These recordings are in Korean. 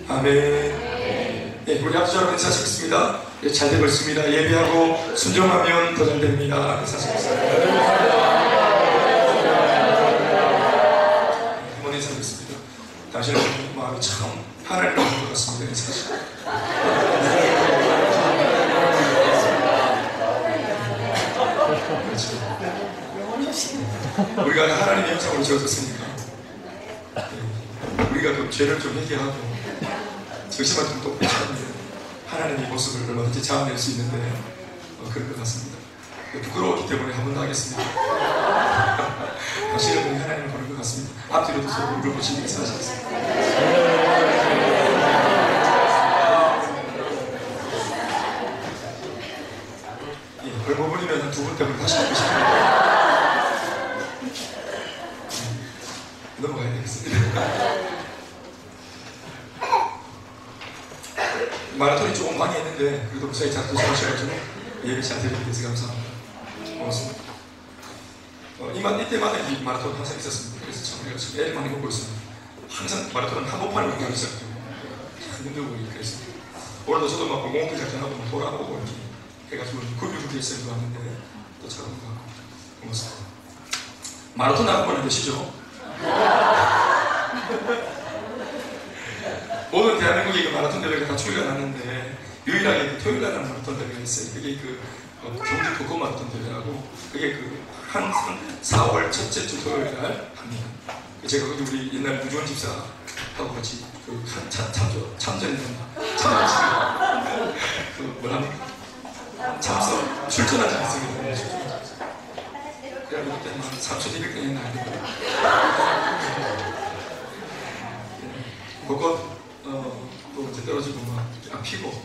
아멘. 네, 우리 합주자로 인사하시겠습니다. 네, 잘 되고 있습니다. 예배하고 순종하면 더 잘 됩니다. 인사하시겠습니다. 한번 인사드리겠습니다. 당신의 마음이 참 하나님을 보는 것 같습니다. 인사하시겠습니다. 그렇죠. 우리가 하나님의 형상으로 지어졌으니까 우리가 또 죄를 좀 회개하고 정신만 좀 똑바로 차리면 하나님의 모습을 얼마든지 자아낼 수 있는데 그런 것 같습니다. 부끄러웠기 때문에 한 번 더 하겠습니다. 다시 여러분이 하나님을 보는 것 같습니다. 앞뒤로 도 서로 물어보시기 위해서 하시겠습니다. 예, 얼마분이면 한 두 번 때문에 다시 하고 싶습니다. 넘어가야 되겠습니다. 마라톤이 조금 많이 했는데 그래도 무사히 잘 도착하셔가지고 예배 잘 드리게 돼서 감사합니다. 고맙습니다. 이때마다 이 마라톤 항상 있었습니다. 그래서 참 우리가 지금 애를 많이 보고 있습니다. 항상 마라톤은 한복판을 가기 시작해요. 참 힘들고 그래서 오늘도 저도 막 공공길 작전하고 돌아보고 이렇게 해가지고 굽이굽이했어요. 왔는데 또 잘 가고 고맙습니다. 마라톤 나간 분은 계시죠? 모든 대한민국에 그 마라톤 대회가 다 추이가 났는데 유일하게 그 토요일 날 하는 마라톤 대회가 있어요. 그게 그 경주 도쿄 마라톤 대회라고 그게 그 한 4월 첫째 주 토요일 날 합니다. 제가 거기 우리 옛날 무주원 집사하고 같이 그 참석 출전하지 않습니다. 그래가지고 그때 한 3,200명 했나 그것 또 이제 떨어지고 막 피고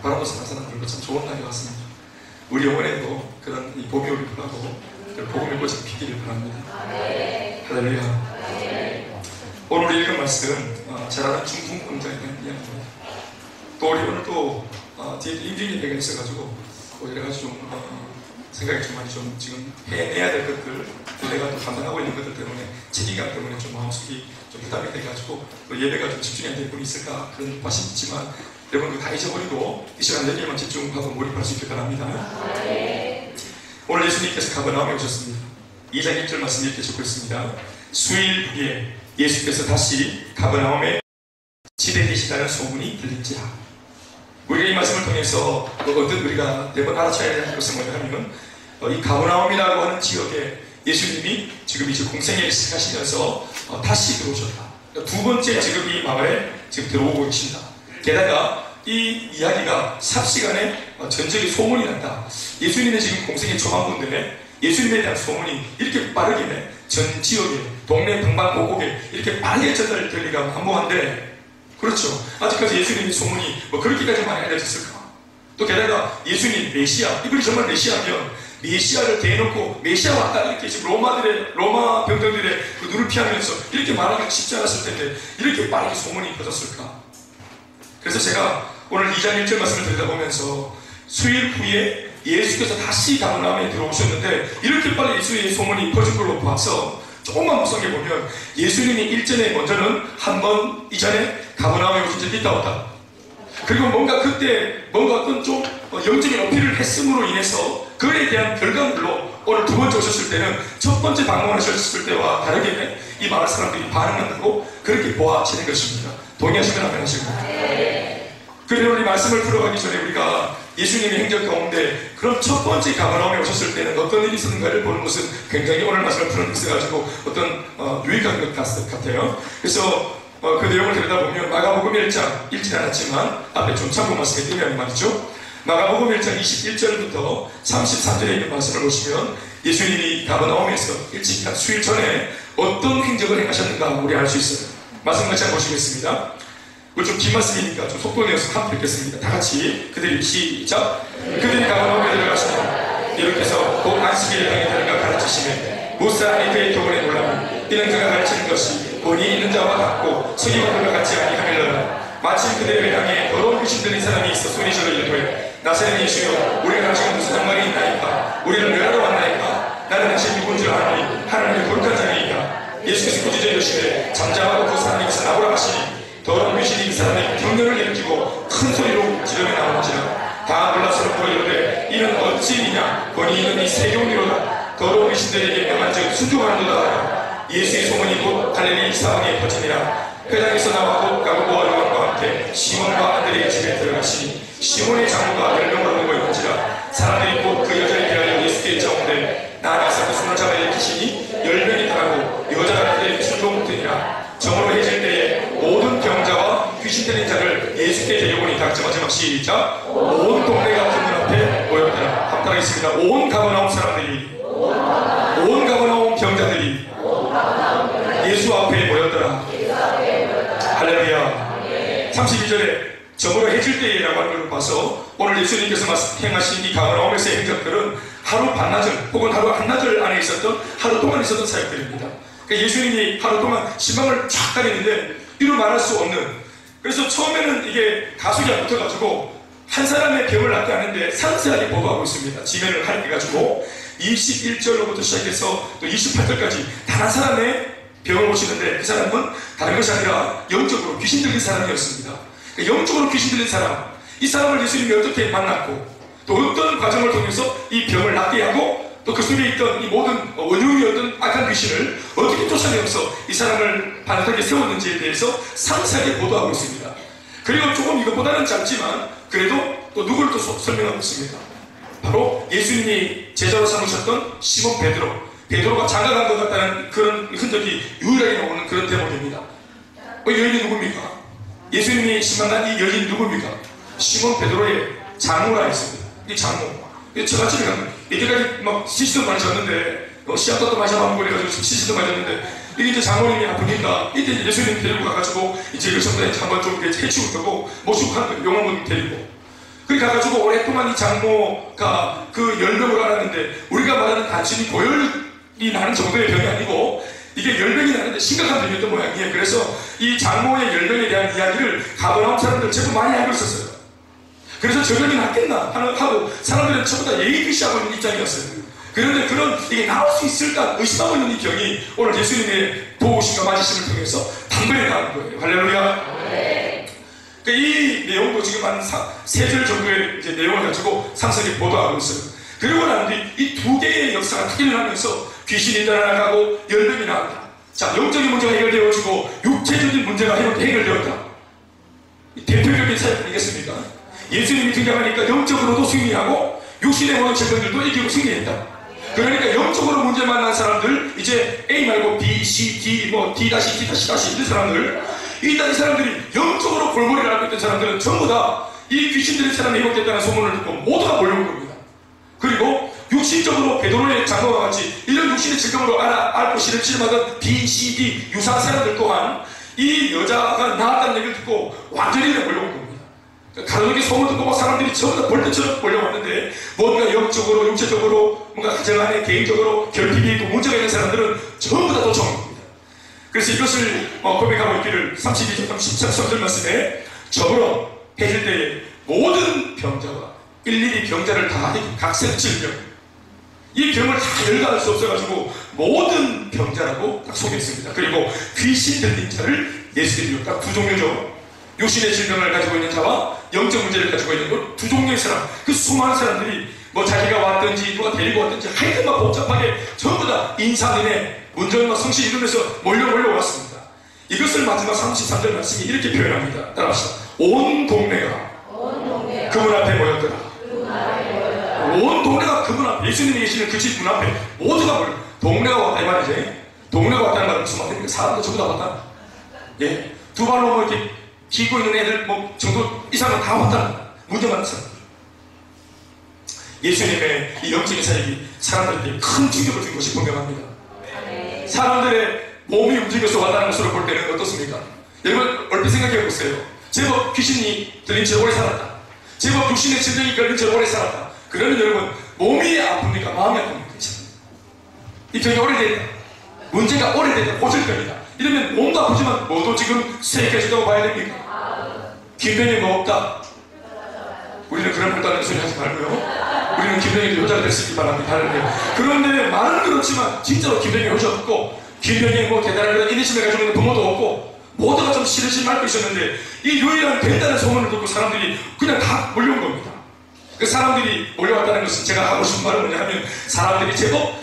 바람도 사나사나 불고 참 좋은 날이 왔습니다. 우리 영혼에도 그런 이 봄이 오길 바라고 복음의 꽃이 피기를 바랍니다. 할렐루야. 오늘 우리 읽은 말씀 잘 아는 중풍 공자에 대한 이야기입니다. 또 우리 오늘 또 뒤에 임종 예배가 있어가지고 여러 가지 좀 생각이 좀 많이 좀 지금 해내야 될 것들 내가 또 감당하고 있는 것들 때문에 책임감 때문에 좀 마음속이 좀 부담이 돼가지고 또 예배가 좀 집중이 안 될 분이 있을까 그런 과심이 있지만 여러분 다 잊어버리고 이 시간 예배에만 집중하고 몰입할 수 있길 바랍니다. 오늘 예수님께서 가버나움에 오셨습니다. 2장 1절 말씀 이렇게 적고 있습니다. 수일 후에 예수께서 다시 가버나움에 집에 계시다는 소문이 들린지라. 우리가 이 말씀을 통해서 어떤 우리가 매번 알아쳐야 될 것은 뭐냐면 이 가버나움이라고 하는 지역에 예수님이 지금 이제 공생애를 시작하시면서 다시 들어오셨다. 두 번째 지금 이 마을에 지금 들어오고 계신다. 게다가 이 이야기가 삽시간에 전적인 소문이 난다. 예수님의 지금 공생애 초반부인데 예수님에 대한 소문이 이렇게 빠르게 전 지역에 동네 방방곡곡에 이렇게 빠르게 전달될 리가 한무한데 그렇죠. 아직까지 예수님의 소문이 그렇게까지 많이 알려졌을까? 또 게다가 예수님 메시아 이분이 정말 메시아면 메시아를 대놓고 메시아 왔다 이렇게 지금 로마 병정들의 그 눈을 피하면서 이렇게 말하기 쉽지 않았을 텐데 이렇게 빠르게 소문이 퍼졌을까? 그래서 제가 오늘 2장 1절 말씀을 들여다보면서 수일 후에 예수께서 다시 가버나움에 들어오셨는데 이렇게 빨리 예수의 소문이 퍼진 걸로 봐서 조금만 묵상해 보면 예수님이 일전에 먼저는 한 번 이전에 가버나움에 오신 적이 있다 없다. 그리고 뭔가 그때 뭔가 어떤 좀 영적인 어필을 했음으로 인해서 그에 대한 결과물로 오늘 두 번째 오셨을 때는 첫 번째 방문하셨을 때와 다르게 이 마을 사람들이 반응한다고 그렇게 보아지는 것입니다. 동의하시면 하면 하시고. 그런데 오늘 이 말씀을 풀어가기 전에 우리가 예수님의 행적 가운데 그럼 첫 번째 가버나움에 오셨을 때는 어떤 일이 있었는가를 보는 것은 굉장히 오늘 말씀을 풀어는 데 있어가지고 어떤 유익한 것 같아요. 그래서 그 내용을 들여다보면 마가복음 1장 읽진 않았지만 앞에 좀 참고 말씀에 뜨면 말이죠. 마가복음 1장 21절부터 33절에 있는 말씀을 보시면 예수님이 가버나움에서 일찍 한 수일 전에 어떤 행적을 행하셨는가 우리 알 수 있어요. 말씀 같이 한번 보시겠습니다. 좀 긴 말씀이니까 좀 속도 내어서 함께 읽겠습니다. 다 같이 그들이 시작. 그들이 가버나움에 들어가시며 이렇게서 곧 안식일의 땅에 들어가 가르치시며 무사람이 그의 교훈에 놀라며 이는 그가 가르치는 것이 본이 있는 자와 같고 서기관 그가 같지 아니하밀러라. 마침 그들의 향에 더러운 귀신 들린 사람이 있어 소리 지르 이르되 나사렛 예수여 우리가 당신은 무슨 상관이 있나이까? 우리를 멸하러 왔나이까? 나는 당신 누군 줄 아노니 하나님의 거룩한 자니이다. 예수께서 꾸짖어 이르시되 잠잠하고 그 사람에게서 나오라 하시니 더러운 귀신 귀신이 그 사람의 경련을 일으키고 큰 소리로 지르며 나오는지라 다 놀랍스럽고 보이는데 이는 어찌이냐 권위 있는 이 세교니로다 더러운 귀신들에게 명한즉 순종하는도다 하여 예수의 소문이 곧 갈릴리 사방에 퍼지니라. 회당에서 나와 곧 가고보와 요한과 함께 시몬과 안드레의 집에 들어가시니 시몬의 장모가 10명으로 오고 있는지라. 사람들이 곧 그 여자를 대하여 예수께 여짜오는데 나아가서 그 손을 잡아 일으키시니 10명이 따르고 여자가 그들에게 순종하더니라. 정으로 해질 때에 모든 병자와 귀신 들린 자를 예수께 데려오니 각자 마지막 시작. 온 동네가 그분 앞에 모였더라. 함께하겠습니다. 온 가버나움 사람들이, 온 가버나움 병자들이 예수 앞에 모였더라. 할렐루야. 32절에 정으로 해질 때라고 하는 걸 봐서 오늘 예수님께서 행하신 이 가버나움에서의 행적들은 하루 반나절 혹은 하루 한나절 안에 있었던 하루 동안 있었던 사역들입니다. 그러니까 예수님이 하루 동안 신방을 쫙 다니는데 이루 말할 수 없는, 그래서 처음에는 이게 가속이 안 붙어가지고 한 사람의 병을 낫게 하는데 상세하게 보도하고 있습니다. 지면을 가리켜가지고 21절로부터 시작해서 또 28절까지 단 한 사람의 병을 모시는데 그 사람은 다른 것이 아니라 영적으로 귀신 들린 사람이었습니다. 그러니까 영적으로 귀신 들린 사람, 이 사람을 예수님이 어떻게 만났고 또 어떤 과정을 통해서 이 병을 낫게 하고 또 그 속에 있던 이 모든 원흉이었던 악한 귀신을 어떻게 쫓아내면서 이 사람을 반듯하게 세웠는지에 대해서 상세하게 보도하고 있습니다. 그리고 조금 이것보다는 짧지만 그래도 또 누구를 또 설명하고 있습니다. 바로 예수님이 제자로 삼으셨던 시몬 베드로가 장가간 것 같다는 그런 흔적이 유일하게 나오는 그런 대목입니다. 여인이 누굽니까? 예수님이 신방한 이 여인이 누굽니까? 시몬 베드로의 장모라 했습니다. 이 장모. 저같이 이때까지 막 시시도 많이 졌는데 씨앗도 마셔보고 그래가지고 시시도 많이 졌는데 이게 이제 장모님이 아프니까 이때 이제 예수님 데리고 가가지고 이제 그 정도에 한번 좀 해치울 거고 모시고 한 거예요. 용어문 데리고. 그래 가가지고 오랫동안 이 장모가 그 열병을 앓았는데 우리가 말하는 단순히 고열이 나는 정도의 병이 아니고 이게 열병이 나는데 심각한 병이었던 모양이에요. 그래서 이 장모의 열병에 대한 이야기를 가버나움 사람들 제법 많이 알고 있었어요. 그래서 저 병이 낫겠나 하고 사람들은 전부 다 예의주시하고 있는 입장이었어요. 그런데 그런 이게 나올 수 있을까 의심하고 있는 이 병이 오늘 예수님의 도우심과 맞으심을 통해서 단번에 나온 거예요. 할렐루야. 그러니까 이 내용도 지금 한 3절 정도의 이제 내용을 가지고 상세히 보도하고 있어요. 그리고 난 뒤 이 두 개의 역사가 크게 일어나면서 귀신이 떠나가고 열병이 나왔다. 자, 영적인 문제가 해결되어지고 육체적인 문제가 해결되었다. 대표적인 사역 아니겠습니까? 예수님이 등장하니까 영적으로도 승리하고 육신의 모든 질병들도 이기고 승리했다. 그러니까 영적으로 문제 만난 사람들, 이제 A 말고 B, C, D, 뭐 D-, D-, 이런 사람들, 이 사람들이 영적으로 골머리를 앓고 있던 사람들은 전부 다 이 귀신 들린 사람이 회복됐다는 소문을 듣고 모두가 몰려온 겁니다. 그리고 육신적으로 베드로의 장모와 같이 이런 육신의 질병으로 앓고 시름시름하던 B, C, D 유사한 사람들 또한 이 여자가 나았다는 얘기를 듣고 완전히 몰려온 겁니다. 가족의 소문 듣고 사람들이 전부 다 벌떼처럼 몰려왔는데 뭔가 영적으로 육체적으로 뭔가 가정 안에 개인적으로 결핍이 있고 문제가 있는 사람들은 전부 다 도청한 겁니다. 그래서 이것을 고백하고 있기를 32절 33절 말씀에 저으로 해질 때에 모든 병자가 일일이 병자를 다 각색 질병 이 병을 다 열거할 수 없어가지고 모든 병자라고 딱 소개했습니다. 그리고 귀신 들린 자를 예수님이 딱 두 종류죠. 육신의 질병을 가지고 있는 자와 영적 문제를 가지고 있는 두 종류의 사람, 그 수많은 사람들이 뭐 자기가 왔든지 누가 데리고 왔든지 하여튼 막 복잡하게 전부 다 인상인의 문전과 성실 이루면서 몰려왔습니다. 이것을 마지막 33절 말씀이 이렇게 표현합니다. 따라합시다. 온 동네가 그분 앞에 모였더라. 온 동네가 그분 앞에, 예수님이 계시는 그 집 문 앞에 모두가 몰려. 동네가 왔다 이 말이지. 동네가 왔다는 말은 무슨 말입니까? 사람들 전부 다 왔다. 예, 두 발로 뭐 이렇게 기고 있는 애들 뭐 정도 이상은 다 왔다. 문제 많은 사람. 예수님의 이 영적인 사역이 사람들에게 큰 충격을 준 것이 분명합니다. 사람들의 몸이 움직여서 왔다는 것으로 볼 때는 어떻습니까? 여러분 얼핏 생각해 보세요. 제법 귀신이 들린 채 오래 살았다. 제법 육신의 질병이 걸린 채 오래 살았다. 그러면 여러분 몸이 아픕니까? 마음이 아픕니까? 이 병이 오래됐다. 문제가 오래됐다. 고질병이다. 이러면 몸도 아프지만 뭐도 지금 세계지다고 봐야 됩니까? 김병이 뭐 없다. 우리는 그런 못다는 소리 하지 말고요. 우리는 김병희도 효자가 될 수 있기 바랍니다. 그런데 말은 그렇지만 진짜로 김병희 효자 없고 김병희 뭐 대단한 이런 인내심을 가지고 있는 부모도 없고 모두가 좀 싫으신 말고 있었는데 이 유일한 된다는 소문을 듣고 사람들이 그냥 다 몰려온 겁니다. 그 사람들이 몰려왔다는 것은 제가 하고 싶은 말은 뭐냐 하면 사람들이 제법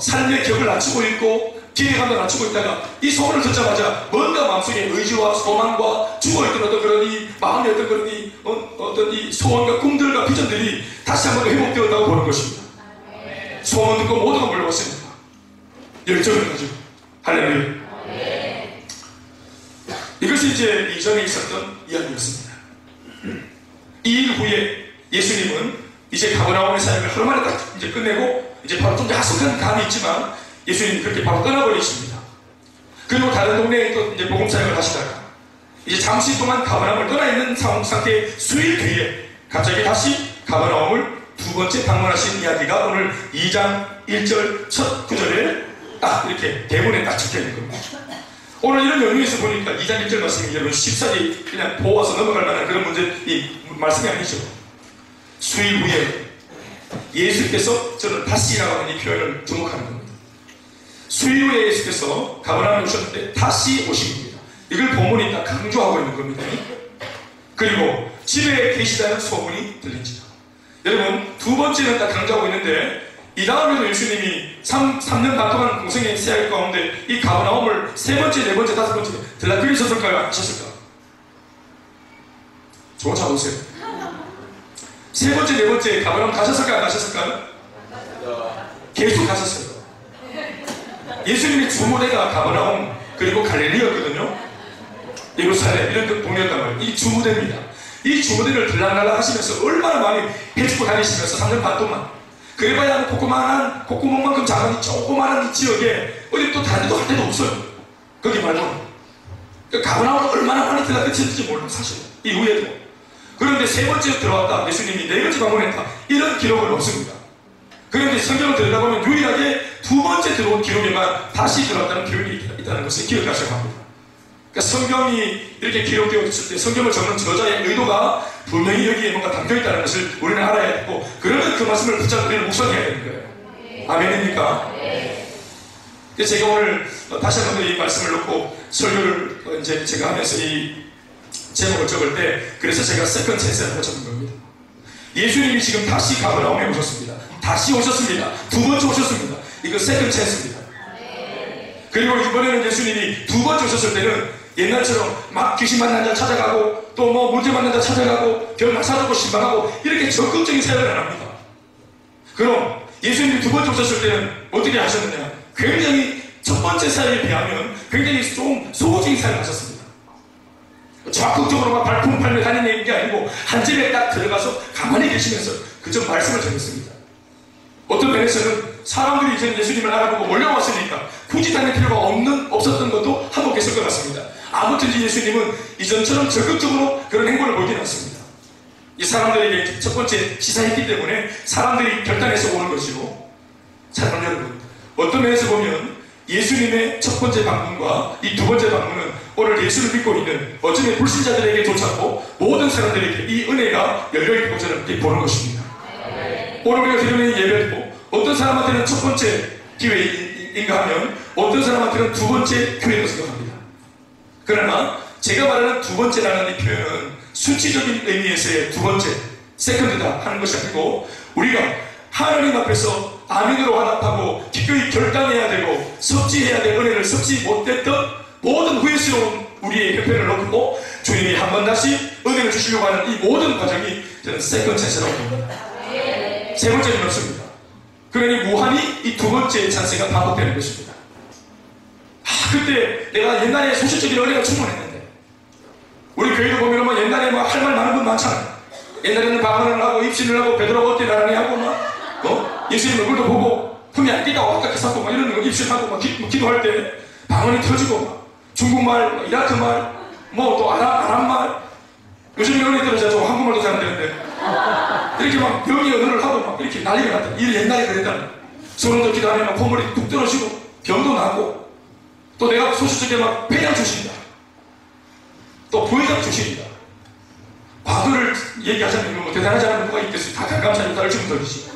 삶의 격을 낮추고 있고 기대감도 낮추고 있다가 이 소문을 듣자마자 뭔가 마음속에 의지와 소망과 죽어있던 어떤 그런 이 마음의 어떤 그런 이 어떤 이 소원과 꿈들과 비전들이 다시 한번 회복되었다고 보는 것입니다. 소문 듣고 모두가 몰려왔습니다. 열정을 가지고 할렐루야. 이것이 이제 이전에 있었던 이야기였습니다. 2일 후에 예수님은 이제 가버나움의 사역을 하루 만에 딱 이제 끝내고 이제 바로 좀 야속한 감이 있지만 예수님이 그렇게 바로 떠나버리십니다. 그리고 다른 동네에 또 이제 복음 사역을 하시다가 이제 잠시 동안 가버나움을 떠나 있는 상태의 수일 뒤에 갑자기 다시 가버나움을 두 번째 방문하신 이야기가 오늘 2장 1절 첫 구절에 딱 이렇게 대본에 딱 적혀 있는 겁니다. 오늘 이런 연유에서 보니까 2장 1절 말씀이 여러분 쉽사리 그냥 보아서 넘어갈 만한 그런 이 말씀이 아니죠. 수일 후에 예수께서 저는 다시라고 하는 이 표현을 주목하는 겁니다. 수일 후에 예수께서 가버나움에 오셨는데 다시 오신 겁니다. 이걸 본문이 딱 강조하고 있는 겁니다. 그리고 집에 계시다는 소문이 들린지라. 여러분 두 번째는 딱 강조하고 있는데 이 다음에도 예수님이 3년 반 동안 공생의 사역 가운데 이 가버나움을 세 번째, 네 번째, 다섯 번째 들락거리셨을까요? 안 하셨을까요? 좋은 차 보세요. 세 번째, 네 번째 가버나움 가셨을까요? 안 가셨을까요? 계속 가셨어요. 예수님의 주무대가 가버나움 그리고 갈릴리였거든요. 예루살렘 이런 동네였단 말이에요. 이 주무대입니다. 이 주무대를 들락날락 하시면서 얼마나 많이 해주고 다니시면서 3년 반 동안 그래봐야 콧구멍한 콧구멍만큼 작은 이 조그마한 이 지역에 어디 또 다른 데도 할 데도 없어요. 거기 말고 가버나움을 얼마나 많이 들락거리셨는지 몰라요. 사실 이후에도. 그런데 세 번째 들어왔다 예수님이 네 번째 방문했다 이런 기록은 없습니다. 그런데 성경을 들여다보면 유일하게 두 번째 들어온 기록에만 다시 들어왔다는 표현이 있다는 것을 기억하셔야 합니다. 그러니까 성경이 이렇게 기록되어 있을 때 성경을 적는 저자의 의도가 분명히 여기에 뭔가 담겨있다는 것을 우리는 알아야 했고 그러면 그 말씀을 붙잡고 우리는 묵상해야 되는 거예요. 아멘입니까? 제가 오늘 다시 한 번 더 이 말씀을 놓고 설교를 이제 제가 하면서 이 제목을 적을 때 그래서 제가 세컨 찬스라고 적은 겁니다. 예수님이 지금 다시 가버나움에 오셨습니다. 다시 오셨습니다. 두 번째 오셨습니다. 이거 세컨 찬스입니다. 그리고 이번에는 예수님이 두 번째 오셨을 때는 옛날처럼 막 귀신 만난 자 찾아가고 또 뭐 문제 만난 자 찾아가고 병 나사주고 신방하고 이렇게 적극적인 사역을 안 합니다. 그럼 예수님이 두 번째 오셨을 때는 어떻게 하셨느냐? 굉장히 첫 번째 사역에 비하면 굉장히 좀 소극적인 사역을 하셨습니다. 적극적으로 막 발품팔며 다니는 게 아니고 한 집에 딱 들어가서 가만히 계시면서 그저 말씀을 전했습니다. 어떤 면에서는 사람들이 이제 예수님을 알아보고 몰려왔으니까 굳이 다닐 필요가 없었던 것도 한몫 했을 것 같습니다. 아무튼 예수님은 이전처럼 적극적으로 그런 행보를 보이지는 않습니다. 이 사람들에게 첫 번째 시사했기 때문에 사람들이 결단해서 오는 것이고, 사랑하는 여러분, 어떤 면에서 보면 예수님의 첫 번째 방문과 이 두 번째 방문은 오늘 예수를 믿고 있는 어쩌면 불신자들에게 조차고 모든 사람들에게 이 은혜가 열려있고 저는 이렇게 보는 것입니다. 오늘 우리가 드리는 예배도 어떤 사람한테는 첫 번째 기회인가 하면 어떤 사람한테는 두 번째 기회라고 생각합니다. 그러나 제가 말하는 두 번째라는 이 표현은 수치적인 의미에서의 두 번째, 세컨드다 하는 것이 아니고 우리가 하나님 앞에서 아멘으로 화답하고 기꺼이 결단해야 되고 섭지해야 될 은혜를 섭지 못했던 모든 후회스러운 우리의 형편을 놓고 주님이 한 번 다시 은혜를 주시려고 하는 이 모든 과정이 저는 세컨드 찬스라고 봅니다. 세 번째는 없습니다. 그러니 무한히 이 두 번째 찬스가 반복되는 것입니다. 그때 내가 옛날에 소실적인 은혜가 충분했는데 우리 교회도 보면 뭐 옛날에 뭐 할 말 많은 분 많잖아요. 옛날에는 방언을 하고 입신을 하고 베드로가 어때 나란히 하고 막 예수님 얼굴도 보고 품이 안 뛰다고 합격했었고 막 이런 거 입신하고 막 기도할 때 방언이 터지고 막 중국말, 이라크 말, 뭐 또 아랍말 요즘 연예인들은 제가 좀 한국말도 잘 안 되는데 이렇게 막 명의 언어를 하고 막 이렇게 난리가 났다. 이 옛날에 그랬다. 서른도 기도 안 하면 콧물이 뚝 떨어지고 병도 나고 또 내가 소식적에 막 폐양 주신다. 또 부회장 주십니다. 과거를 얘기하자면 뭐 대단하지 않은 뭐가 있겠어요. 다 감사합니다. 얼추면 덜리지.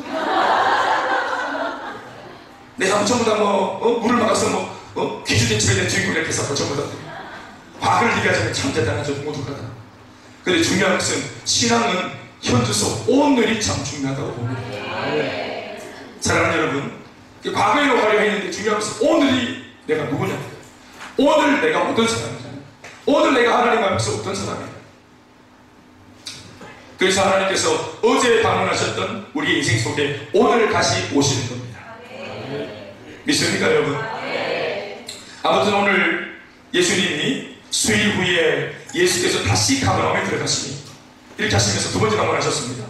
내가 전부 다 물을 막아서 기주된 집에 대한 주인공 이렇게 해서 전부 다 과거를 얘기하자면 참 대단하죠. 모독하다. 근데 중요한 것은 신앙은 현주소 오늘이 참 중요하다고 봅니다. 사랑하는 여러분, 과거에 가려 했는데 중요한 것은 오늘이 내가 누구냐, 오늘 내가 어떤 사람이냐, 오늘 내가 하나님 앞에서 어떤 사람이냐. 그래서 하나님께서 어제 방문하셨던 우리 인생 속에 오늘 다시 오시는 겁니다. 믿습니까 여러분? 아무튼 오늘 예수님이 수일 후에 예수께서 다시 가버나움에 들어가시니 이렇게 하시면서 두 번째 방문하셨습니다.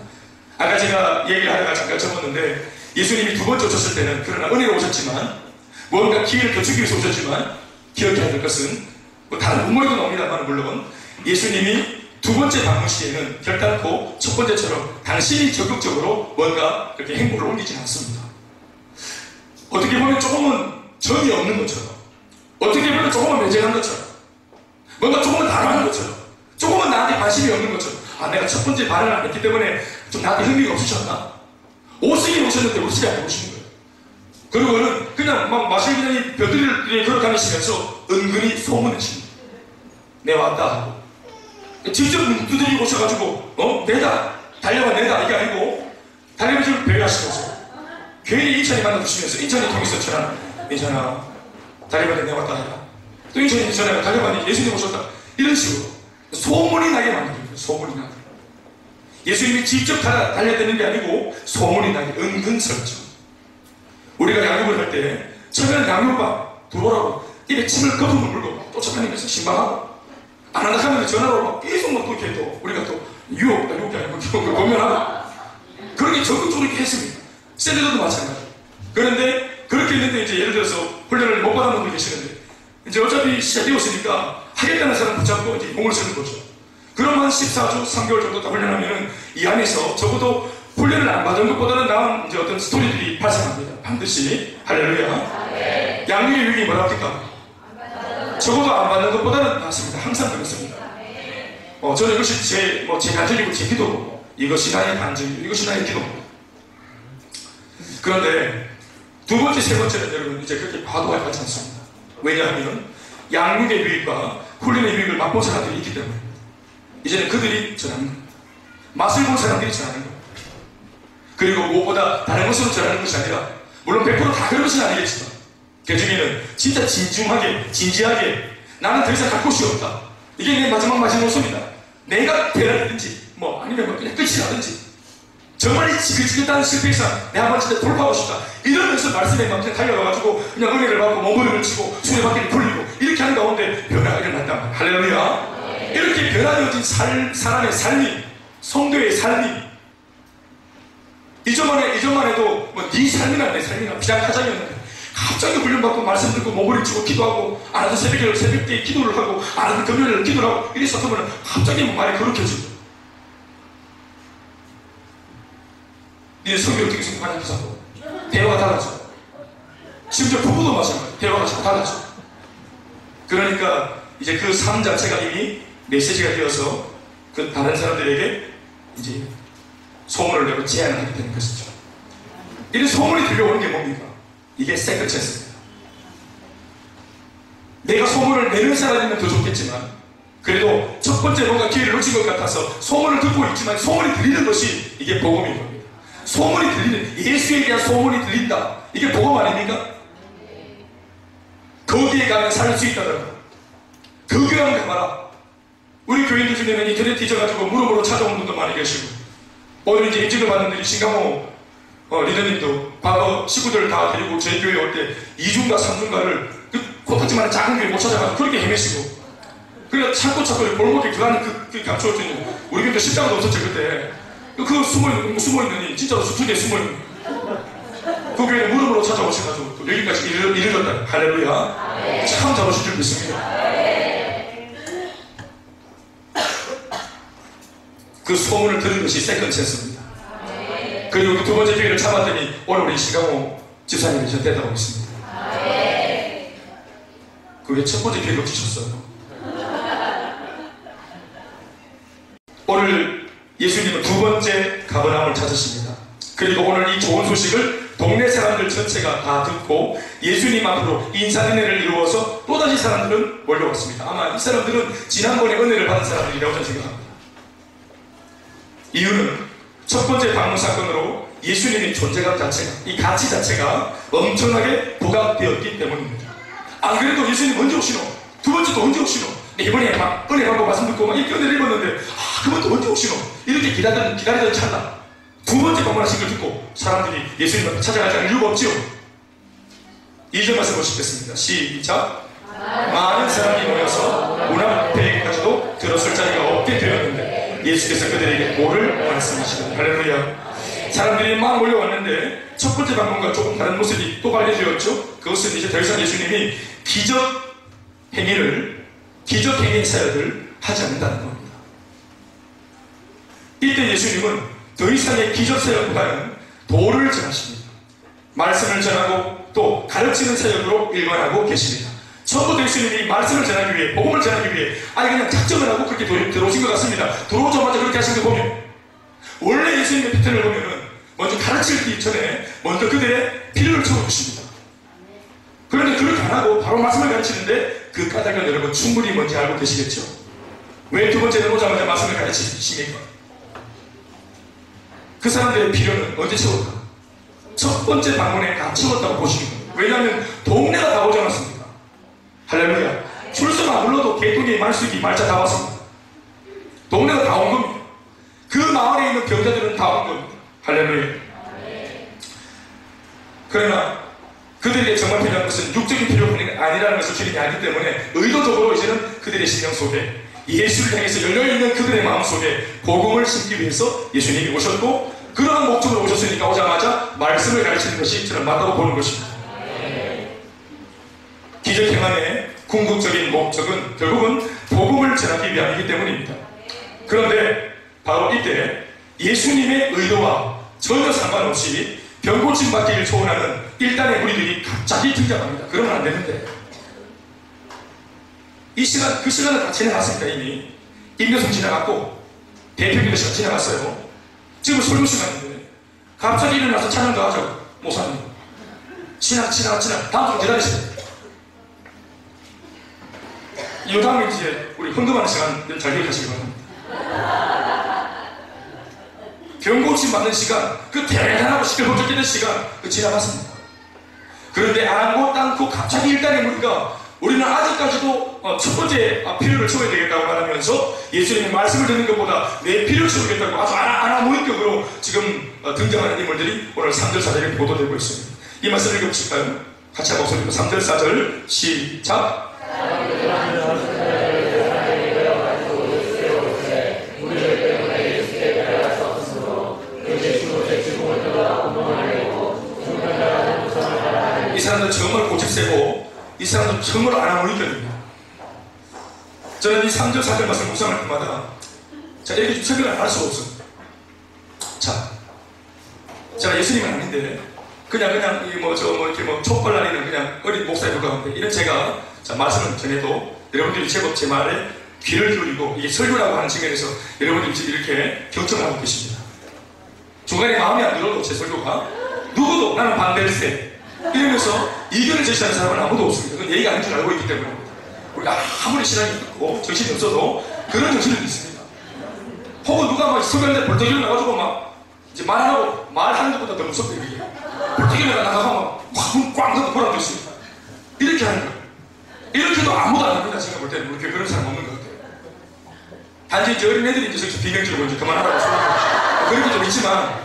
아까 제가 얘기를 하다가 잠깐 접었는데, 예수님이 두 번째 오셨을 때는 그러나 은혜로 오셨지만, 뭔가 기회를 더 주기 위해서 오셨지만, 기억해야 될 것은 뭐 다른 음모에도 나옵니다만, 물론 예수님이 두 번째 방문 시에는 결단코 첫 번째처럼 당신이 적극적으로 뭔가 이렇게 행보를 옮기지 않습니다. 어떻게 보면 조금은 정이 없는 것처럼, 어떻게 보면 조금은 매정한 것처럼, 뭔가 조금은 다양한 것처럼, 조금은 나한테 관심이 없는 것처럼, 아, 내가 첫 번째 반응을 안 했기 때문에 좀 나한테 흥미가 없으셨나? 오시긴 오셨는데 오시지 않고 오시는 거예요. 그리고는 그냥 막 마실기장이 벼들이 걸어가시면서 은근히 소문내십니다. 내 왔다 하고. 직접 두드리고 오셔가지고, 내다, 달려가 내다, 이게 아니고, 달려가지고 배려하시면서, 괜히 인천에 만나주시면서, 인천에 통해서 전화, 인천아, 달려가 내 왔다 해라. 또 인천에 전화가 달려가 예수님 오셨다. 이런 식으로. 소문이 나게 만드는 거예요. 소문이 나게. 예수님이 직접 달려드는 게 아니고 소문이 나게 은근슬쩍. 우리가 양육을 할 때 처음에는 양육봐 들어오라고 입에 침을 거품을 물고 쫓아다니면서 신방하고, 안 한다 하면 전화로 막 계속 막 또 이렇게 또 우리가 또 유혹 아니고 고면하고 그렇게 적극적으로 이렇게 했습니다. 셀러도 마찬가지. 그런데 그렇게 했는데 이제 예를 들어서 훈련을 못 받은 분들 계시는데, 이제 어차피 시작되었으니까 하겠다는 사람 붙잡고 이제 공을 쓰는 거죠. 그럼 한 14주, 3개월 정도 더 훈련하면은 이 안에서 적어도 훈련을 안 받은 것보다는 나은 이제 어떤 스토리들이 발생합니다. 반드시. 할렐루야. 양육의 유익이 뭐랍니까? 적어도 안 받는 것보다는 낫습니다. 항상 그렇습니다. 저는 이것이 제 간절이고 제 기도고, 이것이 나의 간절이고 이것이 나의 기도입니다. 그런데 두 번째, 세 번째는 여러분 이제 그렇게 과도하게 하지 않습니다. 왜냐하면 양육의 유익과 훈련의 유익을 맛본 사람들이 있기 때문에 이제는 그들이 전하는 겁니다. 맛을 본 사람들이 전하는 겁니다. 그리고 무엇보다 다른 것으로 전하는 것이 아니라, 물론 100% 다 그런 것은 아니겠지만 그 중에는 진짜 진중하게 진지하게 나는 더 이상 갈 곳이 없다, 이게 내 마지막 모습이다, 내가 되라든지 뭐 아니면 그냥 끝이 나든지, 정말 이 지긋지긋한 실패에서 내가 한번 진짜 돌파하고 싶다, 이러면서 말씀에 막 그냥 달려가가지고 그냥 은혜를 받고 몸부림을 치고 수레바퀴를 돌리고 이렇게 하는 가운데 변화가 일어났단 말이야. 할렐루야. 이렇게 변화되어진 사람의 삶이, 성도의 삶이, 이전만 해도 뭐 네 삶이나 내 삶이나 비장하장이었는데, 갑자기 훈련받고 말씀 듣고 몸부림 치고 기도하고, 안 하던 새벽에 기도를 하고, 안 하던 금요일에 기도를 하고 이래서 하면 갑자기 뭐 말이 거룩해지고, 니네 성경을 어떻게 생각하냐 하고 대화가 달라져. 심지어 부부도 마찬가지야. 대화가 자꾸 달라져. 그러니까 이제 그 삶 자체가 이미 메시지가 되어서 그 다른 사람들에게 이제 소문을 내고 제안을 하게 되는 것이죠. 이런 소문이 들려오는 게 뭡니까? 이게 세컨 찬스입니다. 내가 소문을 내는 사람이면 더 좋겠지만, 그래도 첫 번째 뭔가 기회를 놓친 것 같아서 소문을 듣고 있지만 소문이 들리는 것이 이게 복음인 겁니다. 소문이 들리는, 예수에 대한 소문이 들린다, 이게 복음 아닙니까? 거기에 가면 살 수 있다더라. 그 교회 한번 가봐라. 우리 교인들 중에는 인터넷 뒤져가지고 무릎으로 찾아온 분도 많이 계시고, 오늘 이제 인증을 받는 분이 신강호 리더님도 과거 식구들 다 데리고 저희 교회에 올 때 2주인가 3주인가를 그 코딱지만한 작은 교회 못 찾아가지고 그렇게 헤매시고, 그래서 찾고 골목에 들어가는 그 감추어주는, 우리 교회도 십자가도 없었죠 그때. 그 숨어있는, 진짜로 수투에 숨어있는 그 교회에 무릎으로 찾아오셔가지고 여기까지 이르렀다. 할렐루야. 참 잘오실 줄 믿습니다. 그 소문을 들은 것이 세컨 찬스입니다. 그리고 그 두 번째 기회를 참았더니 오늘 우리 신강호 집사님이 저 대답하고 있습니다. 그게 첫 번째 기회를 놓치셨어요. 오늘 예수님은 두 번째 가버나움을 찾으십니다. 그리고 오늘 이 좋은 소식을 동네 사람들 전체가 다 듣고 예수님 앞으로 인사인회를 이루어서 또다시 사람들은 몰려왔습니다. 아마 이 사람들은 지난번에 은혜를 받은 사람들이라고 저는 생각합니다. 이유는 첫 번째 방문 사건으로 예수님의 존재감 자체가, 이 가치 자체가 엄청나게 부각되었기 때문입니다. 안 그래도 예수님 언제 오시노? 두 번째 또 언제 오시노? 이번에 막 은혜 받고 말씀 듣고 막 이렇게 은혜를 입었는데 그번 또 언제 오시노? 이렇게 기다리던 찰나 두 번째 방문하신 걸 듣고 사람들이 예수님 앞에 찾아가지 않을 이유가 없지요. 2절 말씀 보시겠습니다. 시작. 많은 사람이 모여서 문 앞에까지도 들었을 자리가 없게 되었는데 예수께서 그들에게 뭐를 말씀하시더니 할렐루야. 사람들이 막 몰려왔는데 첫 번째 방문과 조금 다른 모습이 또 발견되었죠. 그것은 이제 더 이상 예수님이 기적 행위 사역을 하지 않는다는 겁니다. 이때 예수님은 더 이상의 기적 사역보다는 도를 전하십니다. 말씀을 전하고 또 가르치는 사역으로 일관하고 계십니다. 처음부터 예수님이 말씀을 전하기 위해, 복음을 전하기 위해 그냥 작정을 하고 그렇게 들어오신 것 같습니다. 들어오자마자 그렇게 하신 거 보면 원래 예수님의 패턴을 보면은 먼저 가르치기 전에 먼저 그들의 필요를 채워주십니다. 그런데 그렇게 안 하고 바로 말씀을 가르치는데 그 까닭을 여러분 충분히 뭔지 알고 계시겠죠? 왜 두 번째는 오자마자 말씀을 가르치십니까? 그 사람들의 필요는 언제 채울까? 첫 번째 방문에 다 채웠다고 보시는 거예요. 왜냐하면 동네가 다 오지 않았습니다. 할렐루야. 출석 안 불러도 개똥이 말숙이 말자 다 왔습니다. 동네가 다 온 겁니다. 그 마을에 있는 병자들은 다 온 겁니다. 할렐루야. 그러나 그들에게 정말 필요한 것은 육적인 필요가 아니라는 것을 주님이 알기 때문에 의도적으로 이제는 그들의 심령 속에 예수를 향해서 열려있는 그들의 마음속에 복음을 심기 위해서 예수님이 오셨고 그러한 목적으로 오셨으니까 오자마자 말씀을 가르치는 것이 저는 맞다고 보는 것입니다. 기적 행함의 궁극적인 목적은 결국은 복음을 전하기 위함이기 때문입니다. 그런데 바로 이때 예수님의 의도와 전혀 상관없이 병고침 받기를 초원하는 일단의 무리들이 갑자기 등장합니다. 그러면 안 되는데 그 시간을 다 지나갔습니다. 이미 임교성 지나갔고 대표기도 시간 지나갔어요. 지금 설교 시간인데 갑자기 일어나서 찬양도 하죠. 목사님 지나 다음 주로 기다리세요. 이 다음에 이제 우리 헌금하는 시간 잘 기억하시기 바랍니다. 병고침 받는 시간, 그 대단하고 시끌벅적 뛰는 시간 그 지나갔습니다. 그런데 아무것도 않고 갑자기 일단의 무리가 우리는 아직까지도 첫 번째 필요를 채워야 되겠다고 말하면서 예수님의 말씀을 듣는 것보다 내 필요를 채우겠다고 아주 아나무인격으로 지금 등장하는 인물들이 오늘 3절 4절에 보도되고 있습니다. 이 말씀을 읽어보실까요? 같이 한번 목소리로 3절 4절 시작. 이 사람들 정말 고집세고 이 사람들 정말 아나무인격입니다. 저는 이 3절 4절 말씀 묵상할 때마다 이렇게 설명을 할 수가 없습니다. 제가 예수님은 아닌데 그냥 이렇게 촛불 날리는 그냥 어린 목사에 불과한데 이런 제가 말씀을 전해도 여러분들이 제법 제 말에 귀를 기울이고 이게 설교라고 하는 측면에서 여러분들이 지금 이렇게 경청을 하고 계십니다. 중간에 마음에 안 들어도 제 설교가 누구도 나는 반대일세 이러면서 이견을 제시하는 사람은 아무도 없습니다. 그건 예의가 아닌 줄 알고 있기 때문에 우리가 아무리 신앙이 있고 정신이 없어도 그런 정신은 있습니다. 혹은 누가 막 설교하는데 벌떡 일어나가지고 막 이제 말 안 하고 말하는 것보다 더 무섭다 이게. 벌떡 일어나가서 막 꽝 하고 보라고 있습니다. 이렇게 하는 거예요. 이렇게도 아무도 안 합니다. 제가 볼 때는 그렇게 그런 사람 없는 것 같아요. 단지 이제 어린애들이 이제 저기서 비명지르고 이제 그만하라고 소리하고 그런 게 좀 있지만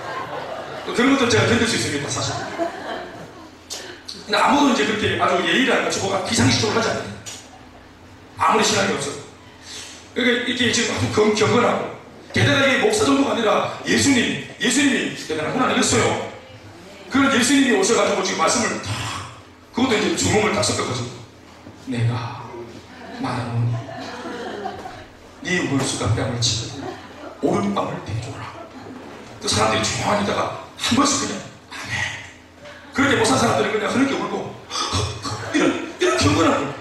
또 그런 것들 제가 견딜 수 있습니다. 사실. 근데 아무도 이제 그렇게 아주 예의를 갖추고 비상식적으로 하지 않아요. 아무리 신앙이 없어도. 그러니까 이렇게 지금 아주 경건하고 대단하게 목사 정도가 아니라 예수님이 대단하구나 이랬어요. 그런 예수님이 오셔가지고 지금 말씀을 다 그것도 이제 주몽을 다 섞어가지고 내가 말하노니 네 물수가 뺨을 치거든 오른뺨을 대줘라. 그 사람들이 조용히 있다가 한 번씩 그냥 아멘. 그렇게 못 산 사람들은 그냥 그렇게 울고 이런 경건한 분.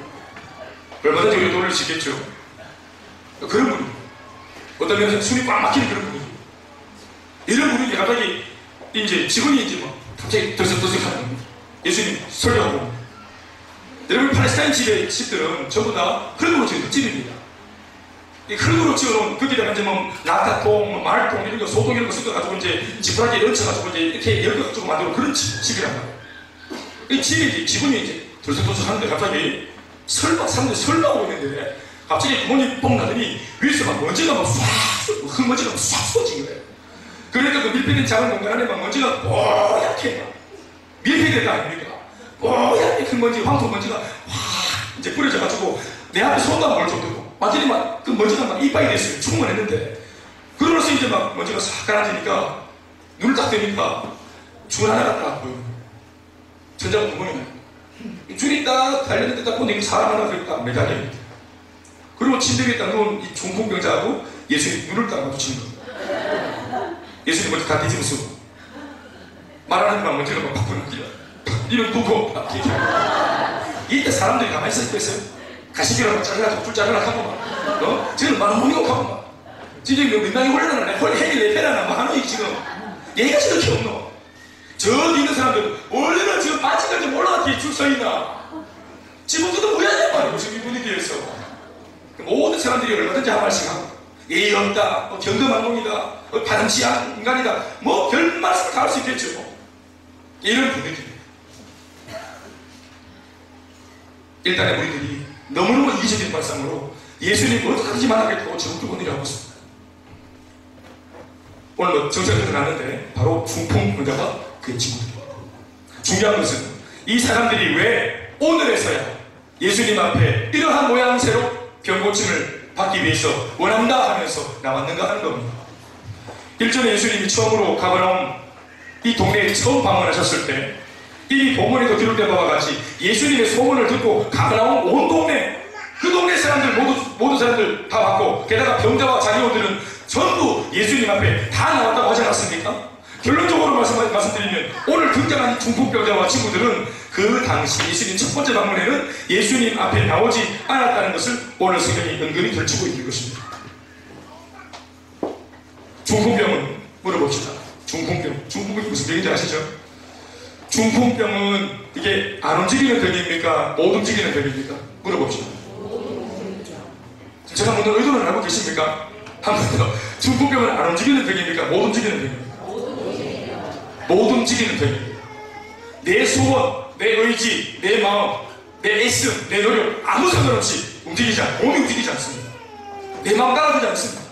얼마든지 우리 노래를 지겠죠. 그런 분이 어떤 면에서 숨이 꽉 막히는 그런 분이 이런 분이 갑자기 이제 직원이 이제 막 갑자기 들썩들썩하는 겁니다. 예수님 설교하고. 여러분, 팔레스타인 집들은 전부 다 흙으로 지은 집입니다. 이 흙으로 지어놓은, 거기다가 이제 뭐 낙타통, 말통, 이런 거, 소통 이런 거 섞어가지고 이제 지푸라기에 얹혀가지고 이제 이렇게 엮어가지고 만들어 그런 집이란 말이에요. 이 집이, 지붕이 이제 들썩들썩 하는데 갑자기 사람들이 설마하고 있는데 갑자기 구멍이 뻥 나더니 위에서 막 먼지가 막 쏴, 흙먼지가 막 쏴 쏟아진 거예요. 그러니까 그 밀폐된 작은 공간 안에 막 먼지가 뽀얗게 밀폐된 거 아닙니까? 뽀얗게 흙먼지, 황토먼지가 확 이제 뿌려져가지고 내 앞에 손도 안 볼 정도로 완전히 막 그 먼지가 막 이빨이 됐어요. 충분했는데 그러면서 이제 막 먼지가 싹 가라앉으니까 눈을 딱 뜨니까 줄 하나가 딱 보여요. 천장 구멍이 나요. 줄이 딱 달렸는데 딱 보니까 사람 하나 그렇게 딱 매달려 있는데, 그리고 침대 위에 딱 누운 이 중풍병자하고 예수님 눈을 딱 마주치는 거예요. 예수님 먼저 다 뒤집어서 말하는 말 먼저 막 바꾸는 거야. 이런 누구 막 얘기하고. 이때 사람들이 가만히 서 있겠어요? 가시기로 잘라서 줄 잘라라 하고 막 지금 막 목욕하고 막 진짜 민망히 홀려나네 헬이 레페라나 뭐 하는 얘기 지금 얘기가 저렇게 없노. 저기 있는 사람들 얼마나 지금 아직까지 올라가기 줄 서 있나. 지금부터 뭐야 말이고 지금 이 분위기에서 모든 사람들이 얼마든지 한 말씩 하고 예의 없다, 경금한놈이다, 바람치한 인간이다, 뭐 별 말씀 다 할 수 있겠죠. 이런 분위기입니다. 일단은 우리들이 너무너무 이기적인 발상으로 예수님 어떡하지만 하겠다고 정두건이라고 했습니다. 오늘 뭐 정체가 드러났는데 바로 중풍병자가 그의 친구들입니다. 중요한 것은 이 사람들이 왜 오늘에서야 예수님 앞에 이러한 모양새로 병고침을 받기 위해서 원한다 하면서 나왔는가 하는 겁니다. 일전에 예수님이 처음으로 가버나움 이 동네에 처음 방문하셨을 때 이 본문에도 기록된 바와 같이 예수님의 소문을 듣고 가버나움 온 동네, 그 동네 사람들 모든 사람들 다 왔고, 게다가 병자와 자기원들은 전부 예수님 앞에 다 나왔다고 하지 않았습니까? 결론적으로 말씀드리면 오늘 등장한 중풍병자와 친구들은 그 당시 예수님 첫 번째 방문에는 예수님 앞에 나오지 않았다는 것을 오늘 성경이 은근히 들추고 있는 것입니다. 중풍병은 물어봅시다. 중풍병이 무슨 병인지 아시죠? 중풍병은 이게 안 움직이는 병입니까? 못 움직이는 병입니까? 물어봅시다. 제가 묻는 의도는 알고 계십니까? 한 번 더. 중풍병은 안 움직이는 병입니까? 못 움직이는 병입니까? 못 움직이는 병입니다. 내 소원, 내 의지, 내 마음, 내 애씀, 내 노력 아무 상관없이 몸이 움직이지 않습니다. 내 마음 따라주지 않습니다.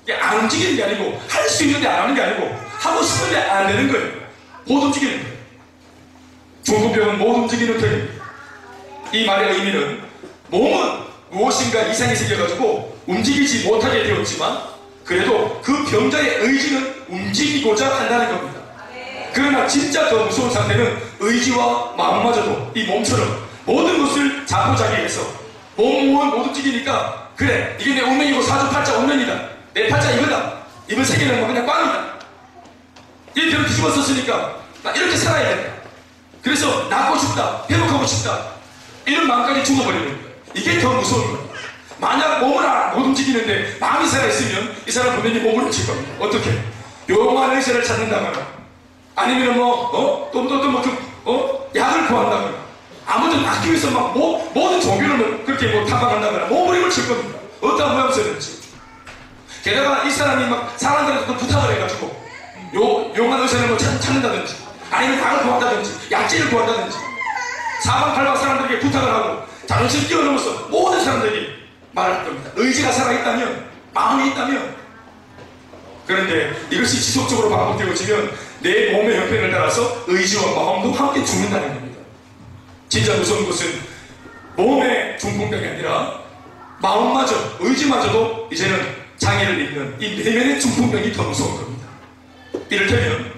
이게 안 움직이는 게 아니고 할 수 있는데 안 하는 게 아니고 하고 싶은데 안 되는 거예요. 못 움직이는 거예요. 중풍병은 못 움직이는 병입니다. 이 말의 의미는 몸은 무엇인가 이상이 생겨가지고 움직이지 못하게 되었지만 그래도 그 병자의 의지는 움직이고자 한다는 겁니다. 그러나 진짜 더 무서운 상태는 의지와 마음마저도 이 몸처럼 모든 것을 자포자기해서 몸은 못 움직이니까 그래 이게 내 운명이고 사주팔자 운명이다, 내 팔자 이거다, 이번 세계는 뭐 그냥 꽝이다, 이 병 뒤집어 썼으니까 나 이렇게 살아야 된다, 그래서 낫고 싶다, 회복하고 싶다, 이런 마음까지 죽어버리는 거예요. 이게 더 무서운 거예요. 만약 몸을 못 움직이는데 마음이 살아있으면 이 사람 분명히 몸을 움직일 겁니다. 어떻게? 용한 의사를 찾는다거나 아니면 약을 구한다거나 아무튼 낫기 위해서 막 모든 종교를 그렇게 탐방한다거나 몸을 힘을 칠 겁니다. 어떠한 모양새든지. 게다가 이 사람이 막 사람들한테 부탁을 해가지고 용한 의사를 찾는다든지 아니면 약을 구한다든지 약재를 구한다든지 사방팔방 사람들에게 부탁을 하고 자존심 뛰어넘어서 모든 사람들이 말할 겁니다. 의지가 살아있다면, 마음이 있다면. 그런데 이것이 지속적으로 반복되어지면 내 몸의 형편을 따라서 의지와 마음도 함께 죽는다는 겁니다. 진짜 무서운 것은 몸의 중풍병이 아니라 마음마저, 의지마저도 이제는 장애를 입는 이 내면의 중풍병이 더 무서운 겁니다. 이를테면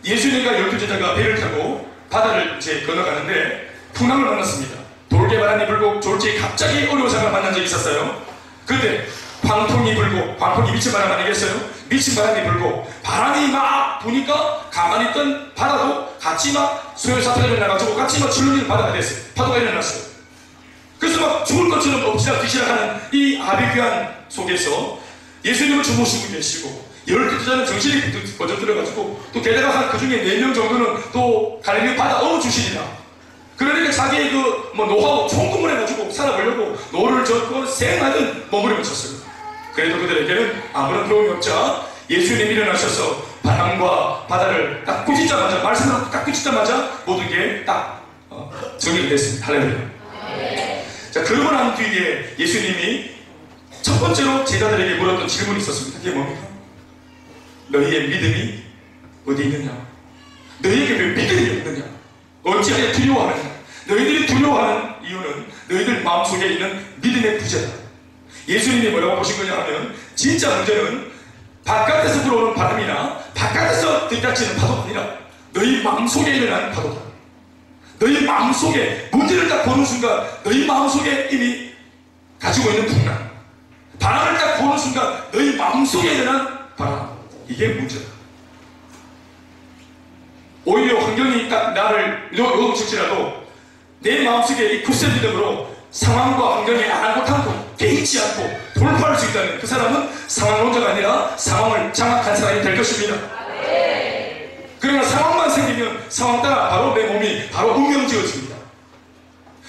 예수님과 12제자가 배를 타고 바다를 이제 건너가는데 풍랑을 만났습니다. 돌개바람이 불고 졸지에 갑자기 어려운 상황을 만난 적이 있었어요. 그때 광풍이 불고, 광풍이 미친 바람 아니겠어요? 미친 바람이 불고 바람이 막 부니까 가만히 있던 바다도 같이 막 수요사태가 일어나가지고 같이 막 질러지는 바다가 됐어요. 파도가 일어났어요. 그래서 막 죽을 것처럼 엎치락 뒤치락 하는 이 아비규환 속에서 예수님은 주무시고 계시고 12제자는 정신이 번쩍 들어가지고 또 게다가 그 중에 4명 정도는 또 갈릴리 바다 어부 출신이다. 그러니까 자기의 노하우 총동원해가지고 살아보려고 노를 젓고 생하든 머무르고 있었어요. 그래도 그들에게는 아무런 도움이 없자 예수님이 일어나셔서 바람과 바다를 딱 꾸짖자마자, 말씀으로 딱 꾸짖자마자 모든 게 딱 정리가 됐습니다. 할렐루야. 자, 그러고 난 뒤에 예수님이 첫 번째로 제자들에게 물었던 질문이 있었습니다. 그게 뭡니까? 너희의 믿음이 어디 있느냐? 너희에게 왜 믿음이 없느냐? 어찌하여 두려워하느냐? 너희들이 두려워하는 이유는 너희들 마음속에 있는 믿음의 부재다. 예수님이 뭐라고 보신 거냐 하면 진짜 문제는 바깥에서 불어오는 바람이나 바깥에서 들이닥치는 파도가 아니라 너희 마음속에 일어나는 파도다. 너희 마음속에 문제를 딱 보는 순간 너희 마음속에 이미 가지고 있는 풍랑, 바람을 딱 보는 순간 너희 마음속에 일어난 바람, 이게 문제다. 오히려 환경이 딱 나를 요동칠지라도 내 마음속에 이 굳센 믿음으로 상황과 환경에 아랑곳하고 개의치 않고 돌파할 수 있다는 그 사람은 상황론자가 아니라 상황을 장악한 사람이 될 것입니다. 그러나 상황만 생기면 상황 따라 바로 내 몸이 바로 운명지어집니다.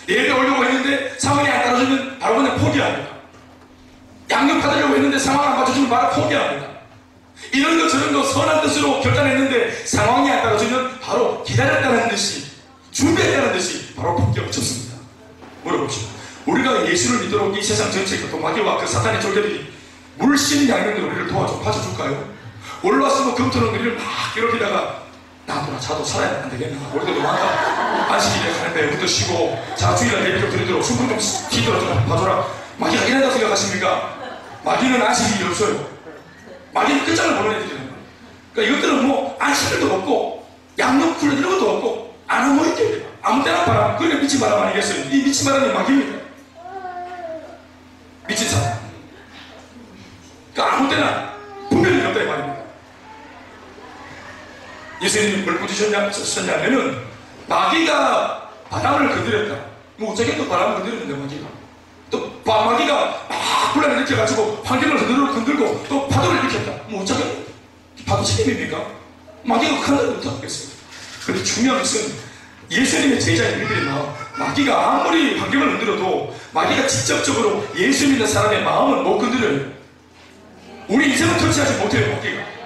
예배 오려고 했는데 상황이 안 따라주면 바로 그냥 포기합니다. 양육 받으려고 했는데 상황 안 맞춰주면 바로 포기합니다. 이런 것 저런 것 선한 뜻으로 결단했는데 상황이 안 따라주면 바로 기다렸다는 듯이 준비했다는 듯이 바로 포기하고 쳤습니다. 물어봅시다. 우리가 예수를 믿도록 이 세상 전체 그 마귀와 그 사탄의 졸개들이 물씬 양면으로 우리를 봐줄까요? 올라왔으면 금토는 우리를 막 괴롭히다가 나도나 자도 살아야 안 되겠나? 우리도 너무 한다. 안식일에 가는데 우리도 쉬고 자 주일날 예배도 드리도록 숨을 좀 쉬도록 좀 봐줘라. 마귀가 이런다고 생각하십니까? 마귀는 안식일이 없어요. 마귀는 끝장을 보는 애들이에요. 그러니까 이것들은 뭐 안식일도 없고 양육훈련 이런 것도 없고 안 하면 있게 돼요. 아무 때나 바람. 그러니까 미친 바람 아니겠어요? 이 미친 바람이 마귀입니다. 미친 사람. 그러니까 아무 때나 분별이 없다 이 말입니다. 예수님이 뭘 꾸짖으셨냐면은 마귀가 바람을 건드렸다. 뭐 어쩌게 또 바람을 건드렸는데 마귀가 또 마귀가 막 분란을 일으켜가지고 환경을 건들고 또 파도를 일으켰다. 뭐 어쩌게 파도 책임입니까? 마귀가 그런 걸 못하겠어요. 그런데 중요한 것은 예수님의 제자인 우리들이 마귀가 아무리 환경을 흔들어도 마귀가 직접적으로 예수 믿는 사람의 마음은 못 건드려요. 우리 인생을 터치하지 못해요. 마귀가.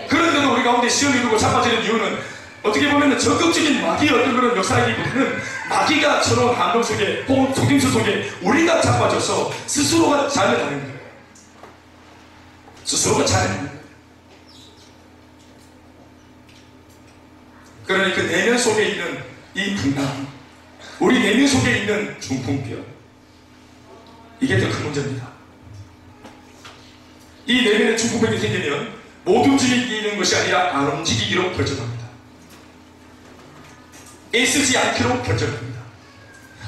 그런데도 우리 가운데 시험이 두고 자빠지는 이유는 어떻게 보면 적극적인 마귀의 어떤 그런 역사이기보다는 마귀가 저런 환경 속에 혹은 속임수 속에 우리가 자빠져서 스스로가 잘못하는 거예요. 스스로가 잘못하는 거예요. 그러니 그 내면 속에 있는 이 분남, 우리 내면 속에 있는 중풍병, 이게 더 큰 문제입니다. 이 내면에 중풍병이 생기면 못 움직이는 것이 아니라 안 움직이기로 결정합니다. 애쓰지 않기로 결정합니다.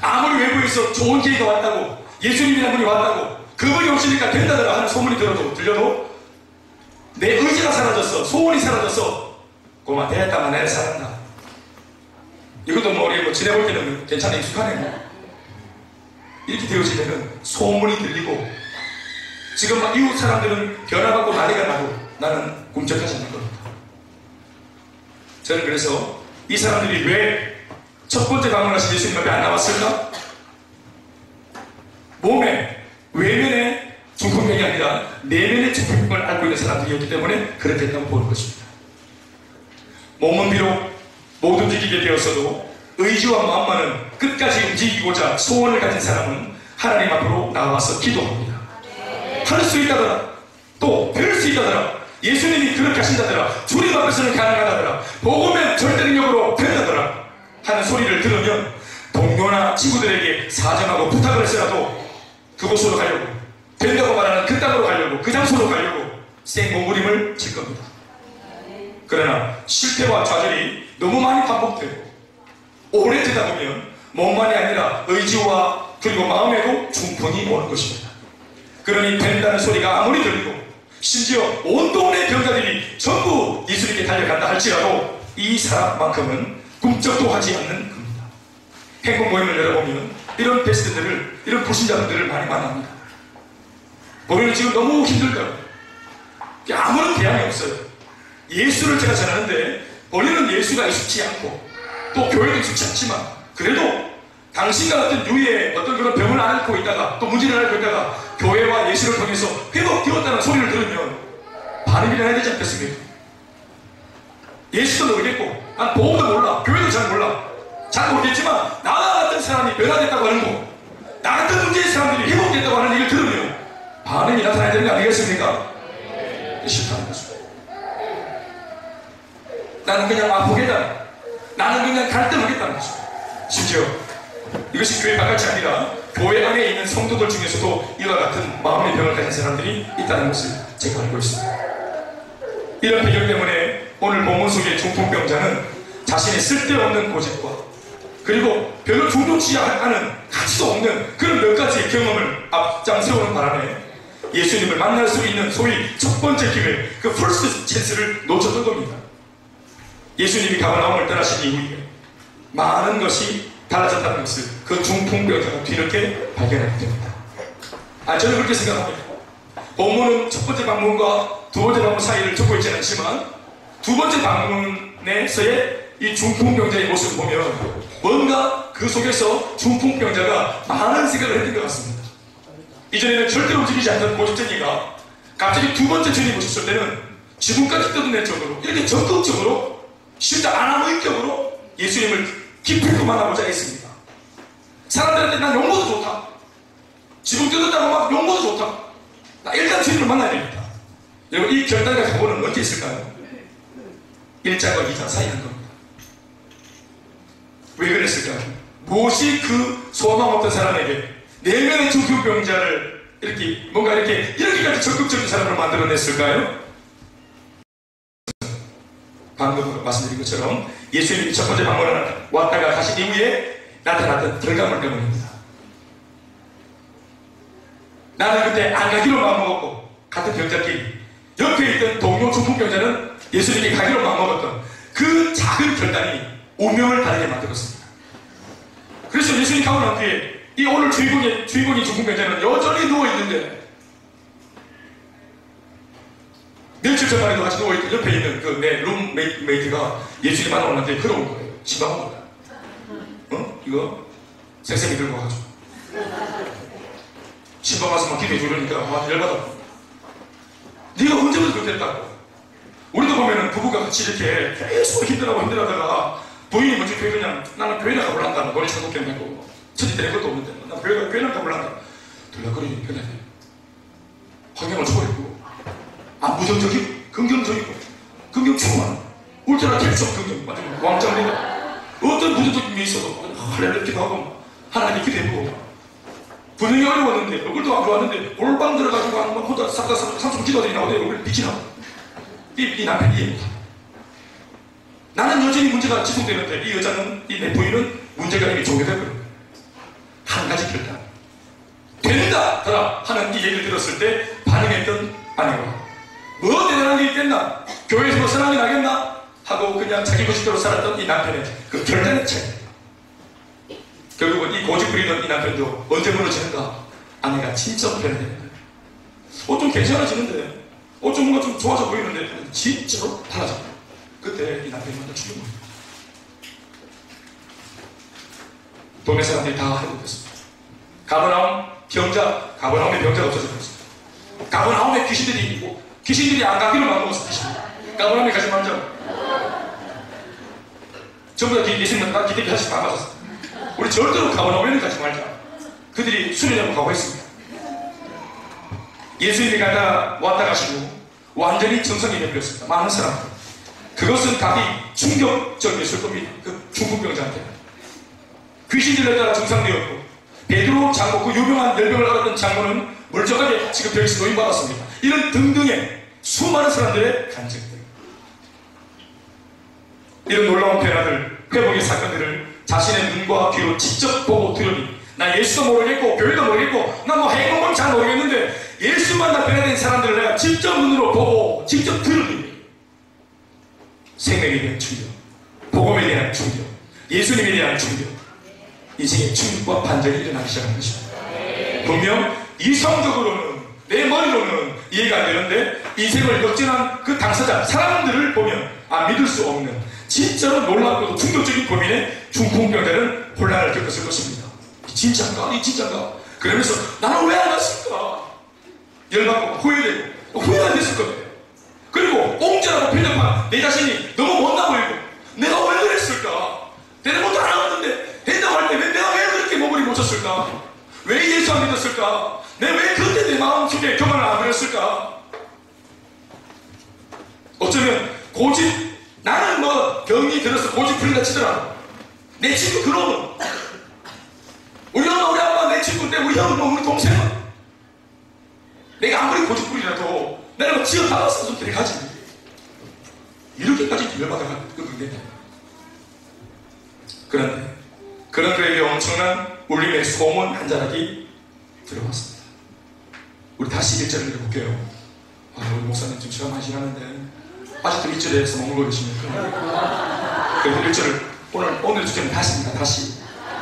아무리 외부에서 좋은 기회가 왔다고, 예수님이라는 분이 왔다고, 그분이 오시니까 된다더라 하는 소문이 들려도 내 의지가 사라졌어, 소원이 사라졌어, 고마 됐다 내가 살았다. 이것도 뭐 우리 지내볼 때는 괜찮아, 익숙하네 뭐. 이렇게 되어지면 소문이 들리고 지금 막 이웃 사람들은 변화받고 난리가 나고 나는 꿈쩍하지 않는 겁니다. 저는 그래서 이 사람들이 왜 첫 번째 방문하신 예수님 앞에 안 나왔을까? 몸에, 외면에 중풍병이 아니라 내면의 중풍병을 앓고 있는 사람들이었기 때문에 그렇겠다고 보는 것입니다. 몸은 비록 못 움직이게 되었어도 의지와 마음만은 끝까지 움직이고자 소원을 가진 사람은 하나님 앞으로 나와서 기도합니다. 할 수 있다더라, 또 배울 수 있다더라, 예수님이 그렇게 하신다더라, 주님 앞에서는 가능하다더라, 복음의 절대 능력으로 된다더라 하는 소리를 들으면 동료나 친구들에게 사정하고 부탁을 했어라도 그곳으로 가려고, 된다고 말하는 그 땅으로 가려고, 그 장소로 가려고 생몸부림을 칠 겁니다. 그러나 실패와 좌절이 너무 많이 반복되고 오래 되다 보면 몸만이 아니라 의지와 그리고 마음에도 중풍이 오는 것입니다. 그러니 된다는 소리가 아무리 들리고 심지어 온 동네 병자들이 전부 예수님께 달려간다 할지라도 이 사람만큼은 꿈쩍도 하지 않는 겁니다. 행복 모임을 열어보면 이런 베스트들을, 이런 불신자분들을 많이 만납니다. 보면 지금 너무 힘들다, 아무런 대안이 없어요. 예수를 제가 전하는데 본인은 예수가 익숙치 않고 또 교회도 익숙치 않지만 그래도 당신과 같은 유의 어떤 그런 병을 앓고 있다가 또 문제를 앓고 있다가 교회와 예수를 통해서 회복되었다는 소리를 들으면 반응이 일어나야 되지 않겠습니까? 예수도 모르겠고 난 보험도 몰라, 교회도 잘 몰라, 잘 모르겠지만 나 같은 사람이 변화됐다고 하는 거, 나 같은 문제의 사람들이 회복됐다고 하는 얘기를 들으면 반응이 나타나야 되는 거 아니겠습니까? 싫다는 거죠. 나는 그냥 아프겠다, 나는 그냥 갈등하겠다는 거죠. 심지어 이것이 교회 바깥이 아니라 교회 안에 있는 성도들 중에서도 이와 같은 마음의 병을 가진 사람들이 있다는 것을 제가 알고 있습니다. 이런 배경 때문에 오늘 본문 속의 중풍병자는 자신의 쓸데없는 고집과 그리고 별로 중요치 않은 가치도 없는 그런 몇 가지의 경험을 앞장세우는 바람에 예수님을 만날 수 있는 소위 첫 번째 기회, 그 first chance를 놓쳤던 겁니다. 예수님이 가버나움을 떠나신 이후에 많은 것이 달라졌다는 것을 그 중풍병자가 뒤늦게 발견하게 됩니다. 저는 그렇게 생각합니다. 본문은 첫 번째 방문과 두 번째 방문 사이를 적고 있지는 않지만 두 번째 방문에서의 이 중풍병자의 모습을 보면 뭔가 그 속에서 중풍병자가 많은 생각을 했던 것 같습니다. 이전에는 절대로 움직이지 않던 고집쟁이가 갑자기 두 번째 주님 오셨을 때는 지금까지 떠드낼 정도로 이렇게 적극적으로 진짜 아나무인격으로 예수님을 깊이 만나보자 했습니다. 사람들한테 난 용모도 좋다, 지붕 뜯었다고 막 용모도 좋다, 나 일단 주님을 만나야 되겠다. 여러분, 이 결단과 각오는 언제 있을까요? 1장과 2장 사이 한 겁니다. 왜 그랬을까요? 무엇이 그 소망 없던 사람에게 4명의 중풍병자를 이렇게 뭔가 이렇게까지 적극적인 사람을 만들어냈을까요? 방금 말씀드린 것처럼 예수님이 첫 번째 방문을 왔다가 가신 이후에 나타났던 결과물 때문입니다. 나는 그때 안 가기로 마음먹었고 같은 병자끼리 옆에 있던 동료 중풍병자는 예수님이 가기로 마음먹었던 그 작은 결단이 운명을 다르게 만들었습니다. 그래서 예수님이 가고 난 뒤에 이 오늘 주인공인 중풍병자는 여전히 누워있는데 며칠 전만에도 같이 누워있던 옆에 있는 그 내 룸메이트가 예수님 만나고 난 뒤에 걸어온 거예요. 지방한 거야. 이거 쌩쌩이 들고 와가지고 지방 와서 막 기도해 주려니까 와 열받아. 네가 언제부터 그렇게 했다고. 우리도 보면은 부부가 같이 이렇게 계속 힘들어하다가 부인이 먼저 교회 그냥 나는 교회나 가볼란다, 노래 창독 경매고 천지 때릴 것도 없는데 나 교회나 가볼란다 들락거리니 편해. 환경을 초월했고 부정적이고 긍정적이고 긍정충만 울트라 캡처 긍정 완전 왕짱입니다. 어떤 부정적인 게 있어도 할렐루야 기도하고 하나님 기도해보고 분명히 어려웠는데 얼굴도 안 좋았는데 골방 들어가지고 막 혼자 싹다 30분 기도하더니 나오더니 얼굴 빛이 나고 이 남편이 이해입니다. 나는 여전히 문제가 지속되는데 이 여자는, 이 내 부인은 문제가 이미 종료되거든요. 한 가지 결단 된다 더라 하는 이 얘기를 들었을 때 반응했던 아내가 뭐 대단한 게 있겠나, 교회에서 뭐 선함이 나겠나 하고 그냥 자기 고집대로 살았던 이 남편의 그 결단의 차이. 결국은 이 고집 부리던 이 남편도 언제 무너지는가, 아내가 진짜 변해야 되는 거예요. 좀 괜찮아지는데 좀 뭔가 좀 좋아져 보이는데 진짜로 달라져. 그때 이 남편이 먼저 죽은 거예요. 동네 사람들이 다 해독됐습니다. 가버나움의 병자가 없어졌습니다. 가버나움에 귀신들이 있고 귀신들이 안 가기로 마음먹었어. 귀신들이 가버나움에 가지 말자. 전부 다 예수님 나 기대기 하나씩 다 맞았어. 우리 절대로 가버나움에는 가지 말자. 그들이 수련하고 가고 있습니다. 예수님이 왔다 가시고 완전히 정성이 되버렸습니다. 많은 사람들. 그것은 답이 충격적이었을 겁니다. 그 중풍병자한테. 귀신들에 따라 정상되었고 베드로 장로, 그 유명한 열병을 앓았던 장로는 멀쩡하게 지금 병에서 노인받았습니다. 이런 등등의 수많은 사람들의 간증들, 이런 놀라운 변화들, 회복의 사건들을 자신의 눈과 귀로 직접 보고 들으니 나 예수도 모르겠고 교회도 모르겠고 나 뭐 행동은 잘 모르겠는데 예수만 나 변화된 사람들을 내가 직접 눈으로 보고 직접 들으니 생명에 대한 충격, 복음에 대한 충격, 예수님에 대한 충격, 인생의 충격과 반전이 일어나기 시작한 것입니다. 분명 이성적으로는 내 머리로는 이해가 안 되는데 인생을 역전한 그 당사자 사람들을 보면 믿을 수 없는 진짜로 놀랍고도 충격적인 고민에 중풍병자는 혼란을 겪었을 것입니다. 이 진짜인가? 이 진짜인가? 그러면서 나는 왜 안 왔을까? 열받고 후회되고 후회가 됐을 거예요. 그리고 옹졸하고 편협한 내 자신이 너무 못나 보이고 내가 왜 그랬을까? 내가 것도 안 하는데 된다고 할 때 내가 왜 그렇게 목을 못 쳤을까? 왜 예수 안 믿었을까? 내가 왜 그때 내 마음속에 교만을 안 부렸을까? 어쩌면 고집, 나는 뭐 병이 들어서 고집 풀린다 치더라도 내 친구 그놈은 우리 엄마 우리 아빠 내 친구인데 우리 형은 우리 동생은 내가 아무리 고집 풀이라도 내가 뭐 지어 받았어 좀 데려가지. 이렇게까지 열받아가 끄는데 그런데 그런 그에게 엄청난 울림의 소문 한 자락이 들어왔습니다. 우리 다시 1절을 읽어볼게요. 우리 목사님 지금 시간 많이 지났는데 아직도 1절에서 머물고 계십니까? 그래서 1절을 오늘 주제는 다시입니다. 다시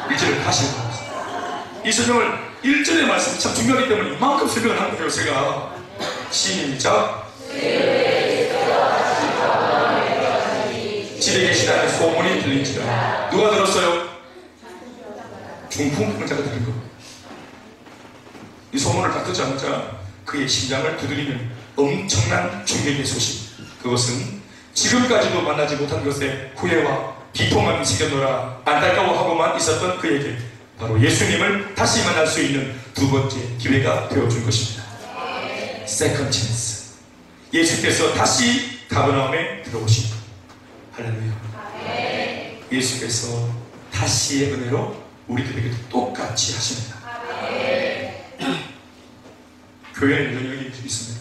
1절을 다시 읽어보겠습니다. 이 설명을 1절의 말씀이 참 중요하기 때문에 이만큼 설명을 하는 거예요. 제가 시작. 집에 계시다는 소문이 들린지라. 누가 들었어요? 중풍병자가 들은 겁니다. 이 소문을 다 듣자마자 그의 심장을 두드리는 엄청난 충격의 소식. 그것은 지금까지도 만나지 못한 것에 후회와 비통함이 생겼노라 안타까워하고만 있었던 그에게 바로 예수님을 다시 만날 수 있는 두 번째 기회가 되어준 것입니다. 세컨드 찬스. 예수께서 다시 가버나움에 들어오신 것. 할렐루야. 예수께서 다시의 은혜로 우리들에게도 똑같이 하십니다. 교회는 여전히 있습니다.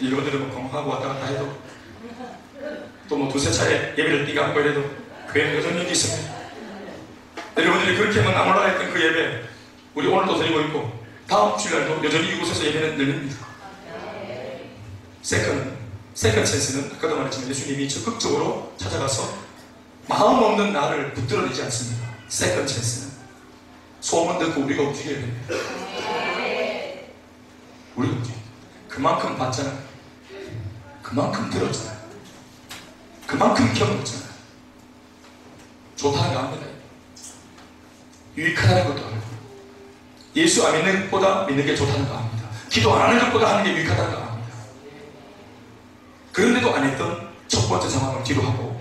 여러분들은 뭐 건강하고 왔다 갔다 해도 또 뭐 두세 차례 예배를 띠가 하고 이래도 교회는 여전히 있습니다. 여러분들이 그렇게만 안 올라갔던 그 예배 우리 오늘도 드리고 있고 다음 주일날도 여전히 이곳에서 예배는 열립니다. 세컨드 찬스는 아까도 말했지만 예수님이 적극적으로 찾아가서 마음 없는 나를 붙들어내지 않습니다. 세컨드 찬스는 소문 듣고 우리가 움직여야 됩니다. 우리가 움직여야 됩니다. 그만큼 봤잖아요. 그만큼 들었잖아요. 그만큼 경험했잖아요. 좋다는 거 압니다. 유익하다는 것도 알고 예수 안 믿는 것보다 믿는 게 좋다는 거 압니다. 기도 안 하는 것보다 하는 게 유익하다는 거 압니다. 그런데도 안 했던 첫 번째 상황을 뒤로 하고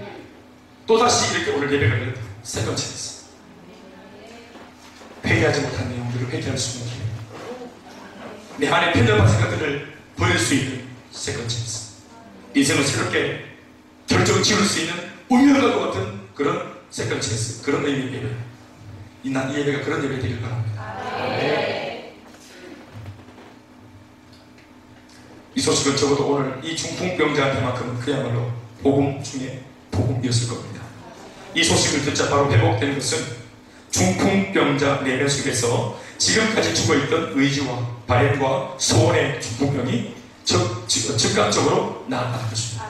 또다시 이렇게 오늘 예배를 열었다. 세컨드 찬스. 회개하지 못한 내용들을 회개할 수 있는 기회. 내 안에 편협한 생각들을 버릴 수 있는 세컨드 찬스. 인생을 새롭게 결정을 지을 수 있는 운명과 같은 그런 세컨드 찬스. 그런 의미의 예배. 이 예배가 그런 예배 되길 바랍니다. 이 소식은 적어도 오늘 이 중풍병자한테만큼은 그야말로 복음 중에 복음이었을 겁니다. 이 소식을 듣자 바로 회복되는 것은 중풍병자 4명 속에서 지금까지 죽어있던 의지와 바램과 소원의 중풍병이 즉각적으로 나았다는 것입니다.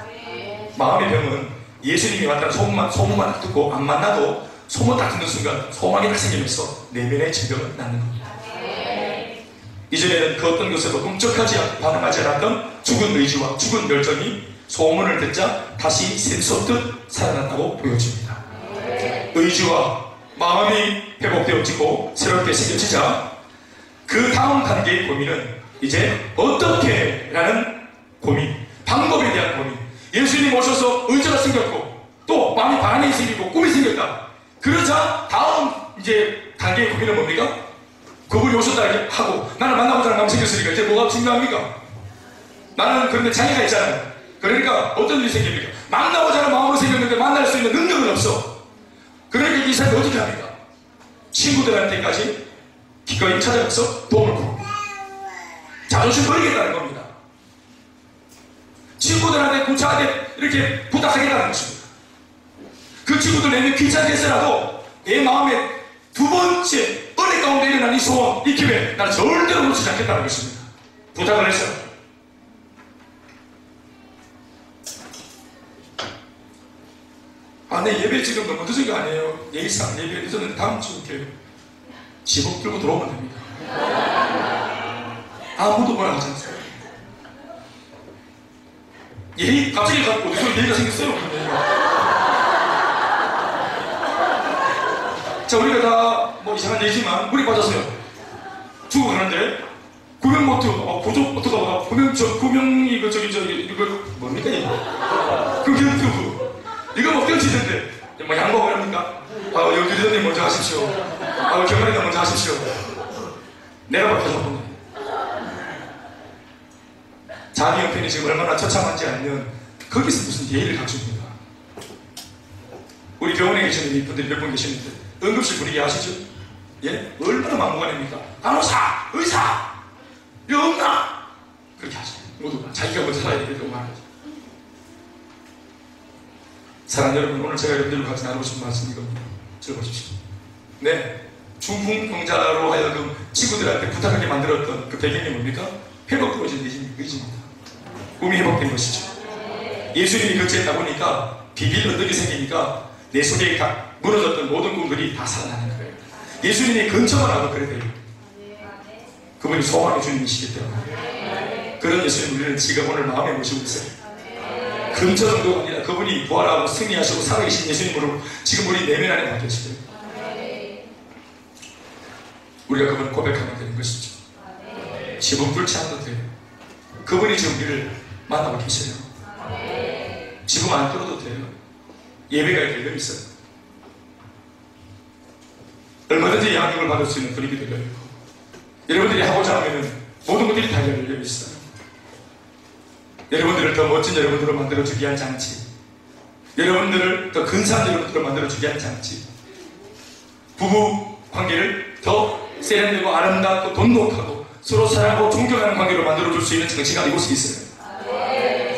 마음의 병은 예수님이 왔다는 소문만 딱 듣고 안 만나도 소문 딱 듣는 순간 소망이 딱 생기면서 내면의 질병은 낫는 겁니다. 이전에는 그 어떤 것에도 꿈쩍하지 반응하지 않았던 죽은 의지와 죽은 열정이 소문을 듣자 다시 샘솟듯 살아났다고 보여집니다. 의지와 마음이 회복되어지고 새롭게 새겨지자 그 다음 단계의 고민은 이제 어떻게 라는 고민, 방법에 대한 고민. 예수님 오셔서 의지가 생겼고 또 마음이 반응이 생기고 꿈이 생겼다. 그러자 다음 이제 단계의 고민은 뭡니까? 그분이 오셨다 하고 나는 만나고자 하는 마음이 생겼으니까 이제 뭐가 중요합니까? 나는 그런데 장애가 있잖아요. 그러니까 어떤 일이 생깁니까? 만나고자 하는 마음으로 생겼는데 만날 수 있는 능력은 없어. 그러니까 이 사람이 어떻게 합니까? 친구들한테까지 기꺼이 찾아가서 도움을 구합니다. 자존심 버리겠다는 겁니다. 친구들한테 구차하게 이렇게 부탁하겠다는 것입니다. 그 친구들 내면 귀찮겠어라도 내 마음에 두 번째 은혜 가운데 일어난 이 소원, 이 기회 나는 절대로 놓치지 않겠다는 것입니다. 부탁을 했어요. 내 예배 지금 너무 늦은 거 아니에요? 예의상 예배 늦었는데 다음 주 이렇게 지복 들고 들어오면 됩니다. 아무도 뭐라 하지 않습니다. 예의 갑자기 갖고 어디서 예의가 생겼어요? 자, 우리가 다 뭐 이상한 얘기지만 물이 빠졌어요. 죽어가는데 구명보트 보조 보트가 와 구명이 이거 뭡니까 이거? 그 이거 뭐 떨치던데 뭐 양보가 합니까? 여기 리더님 먼저 하십시오. 경관이님 먼저 하십시오. 내가 바뀌어서 본다. 자기 형편이 지금 얼마나 처참한지 알면 거기서 무슨 예의를 갖춥니까? 우리 병원에 계시는 이분들이 몇 분 계시는데 응급실 분위기 아시죠? 예? 얼마나 막무가내입니까? 간호사! 의사! 이거 없나? 그렇게 하죠. 모두가 자기가 먼저 살아야 되겠다고 말하죠. 사랑하는 여러분, 오늘 제가 여러분들과 같이 나누고 싶은 말씀이 이겁니다. 들어보십시오. 네, 중풍병자로 하여금 친구들한테 부탁하게 만들었던 그 배경이 뭡니까? 회복되어진 의지입니다. 꿈이 회복된 것이죠. 예수님이 격제했다 보니까 비빌 언덕이 생기니까 내 속에 무너졌던 모든 꿈들이 다 살아나는 거예요. 예수님이 근처만 와도 그래 돼요. 그분이 소망의 주님이시기 때문에 그런 예수님 우리는 지금 오늘 마음에 모시고 있어요. 근처 정도가 아니라 그분이 부활하고 승리하시고 살아계신 예수님으로 지금 우리 내면 안에 담겨 계시대요. 우리가 그분을 고백하면 되는 것이죠. 집은 불지 않아도 돼요. 그분이 지금 우리를 만나고 계세요. 집은 안 뚫어도 돼요. 예배가 열려 있어요. 얼마든지 양육을 받을 수 있는 분위기도 열려있고 여러분들이 하고자 하면 모든 것들이 다 열려 있어요. 여러분들을 더 멋진 여러분들로 만들어주기 위한 장치, 여러분들을 더 근사한 여러분들로 만들어주기 위한 장치, 부부 관계를 더 세련되고 아름답고 돈독하고 서로 사랑하고 존경하는 관계로 만들어줄 수 있는 장치가 이곳에 있어요.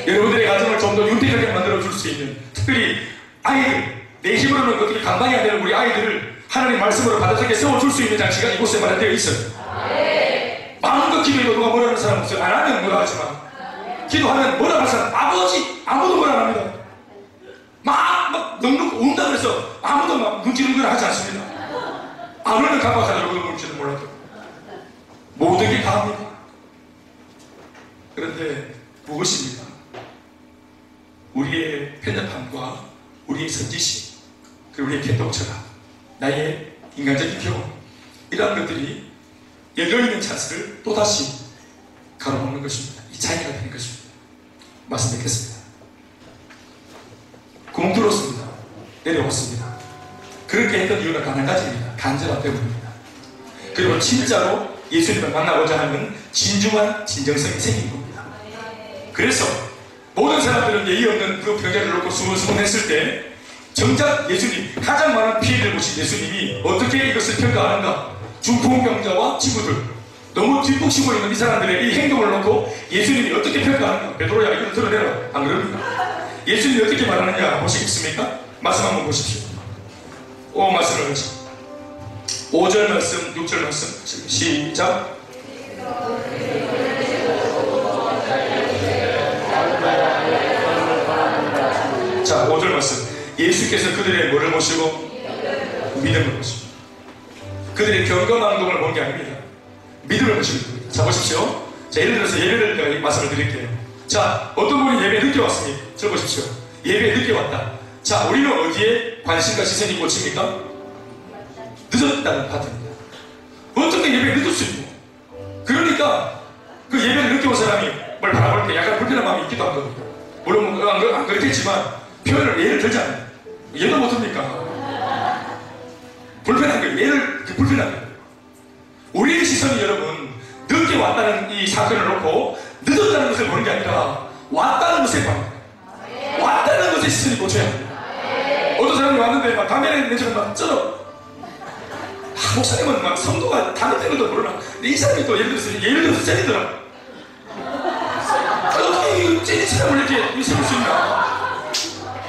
여러분들의 가정을 좀 더 윤택하게 만들어줄 수 있는, 특별히 아이들, 내 힘으로는 어떻게 감당이 안 되는 우리 아이들을 하나님 말씀으로 받아들게 세워줄 수 있는 장치가 이곳에 마련되어 있어요. 마음껏 기도해도 누가 뭐라는 사람 없어요. 안 하면 뭐라 하지만 기도하면 뭐라 할 사람 아버지 아무도 뭐라 안 합니다. 막 넉넉 운다 그래서 아무도 막 눈치는 걸 하지 않습니다. 아무는 감각하더라도 눈치는 몰라도 모든 게 다합니다. 그런데 무엇입니까? 우리의 편협함과 우리의 선지심 그리고 우리의 개똥처럼 나의 인간적인 경험 이러한 것들이 열려있는 찬스를 또다시 가로막는 것입니다. 이 차이가 되는 것입니다. 말씀 뵙겠습니다. 구멍 뚫었습니다. 내려왔습니다. 그렇게 했던 이유는 단 한 가지입니다. 간절함 때문입니다. 그리고 진짜로 예수님을 만나고자 하는 진중한 진정성이 생긴 겁니다. 그래서 모든 사람들은 예의 없는 그 병자를 놓고 수문수문했을 때 정작 예수님, 가장 많은 피해를 보신 예수님이 어떻게 이것을 평가하는가? 중풍병자와 친구들, 너무 뒷북치고 있는 이 사람들의 이 행동을 놓고 예수님이 어떻게 평가하는가? 베드로야, 이걸 드러내라. 안 그럽니까? 예수님이 어떻게 말하느냐 보시겠습니까? 말씀 한번 보십시오. 말씀을 하시죠. 5절 말씀, 6절 말씀 시작. 자, 5절 말씀. 예수께서 그들의 뭐를 보시고? 믿음을 보시고. 그들의 경건함을 본 게 아닙니다. 믿음을 보시는 겁니다. 자, 보십시오. 자, 예를 들어서 예배를 말씀을 드릴게요. 자, 어떤 분이 예배에 늦게 왔습니까? 저 보십시오. 예배에 늦게 왔다. 자, 우리는 어디에 관심과 시선이 꽂힙니까? 늦었다는 파트입니다. 어떻게 예배에 늦을 수 있냐? 그러니까 그 예배를 늦게 온 사람이 뭘 바라볼 때 약간 불편한 마음이 있기도 한 겁니다. 물론 안 그렇겠지만 표현을 예를 들자면 예도 못합니까? 불편한 거예요. 예를 불편한 거예요. 우리의 시선이 여러분 늦게 왔다는 이 사건을 놓고 늦었다는 것을 보는 게 아니라 왔다는 것에 봐요. 왔다는 것에 시선이 꽂혀야 합니다. 어떤 사람이 왔는데 막 담배 냄새가 막 쩔어. 목사님은 막 성도가 담배 피는 것도 모르나. 근데 이 사람이 또 예를 들어서 쟤리더라. 어떻게 쟤리 사람을 이렇게 세울 수 있나?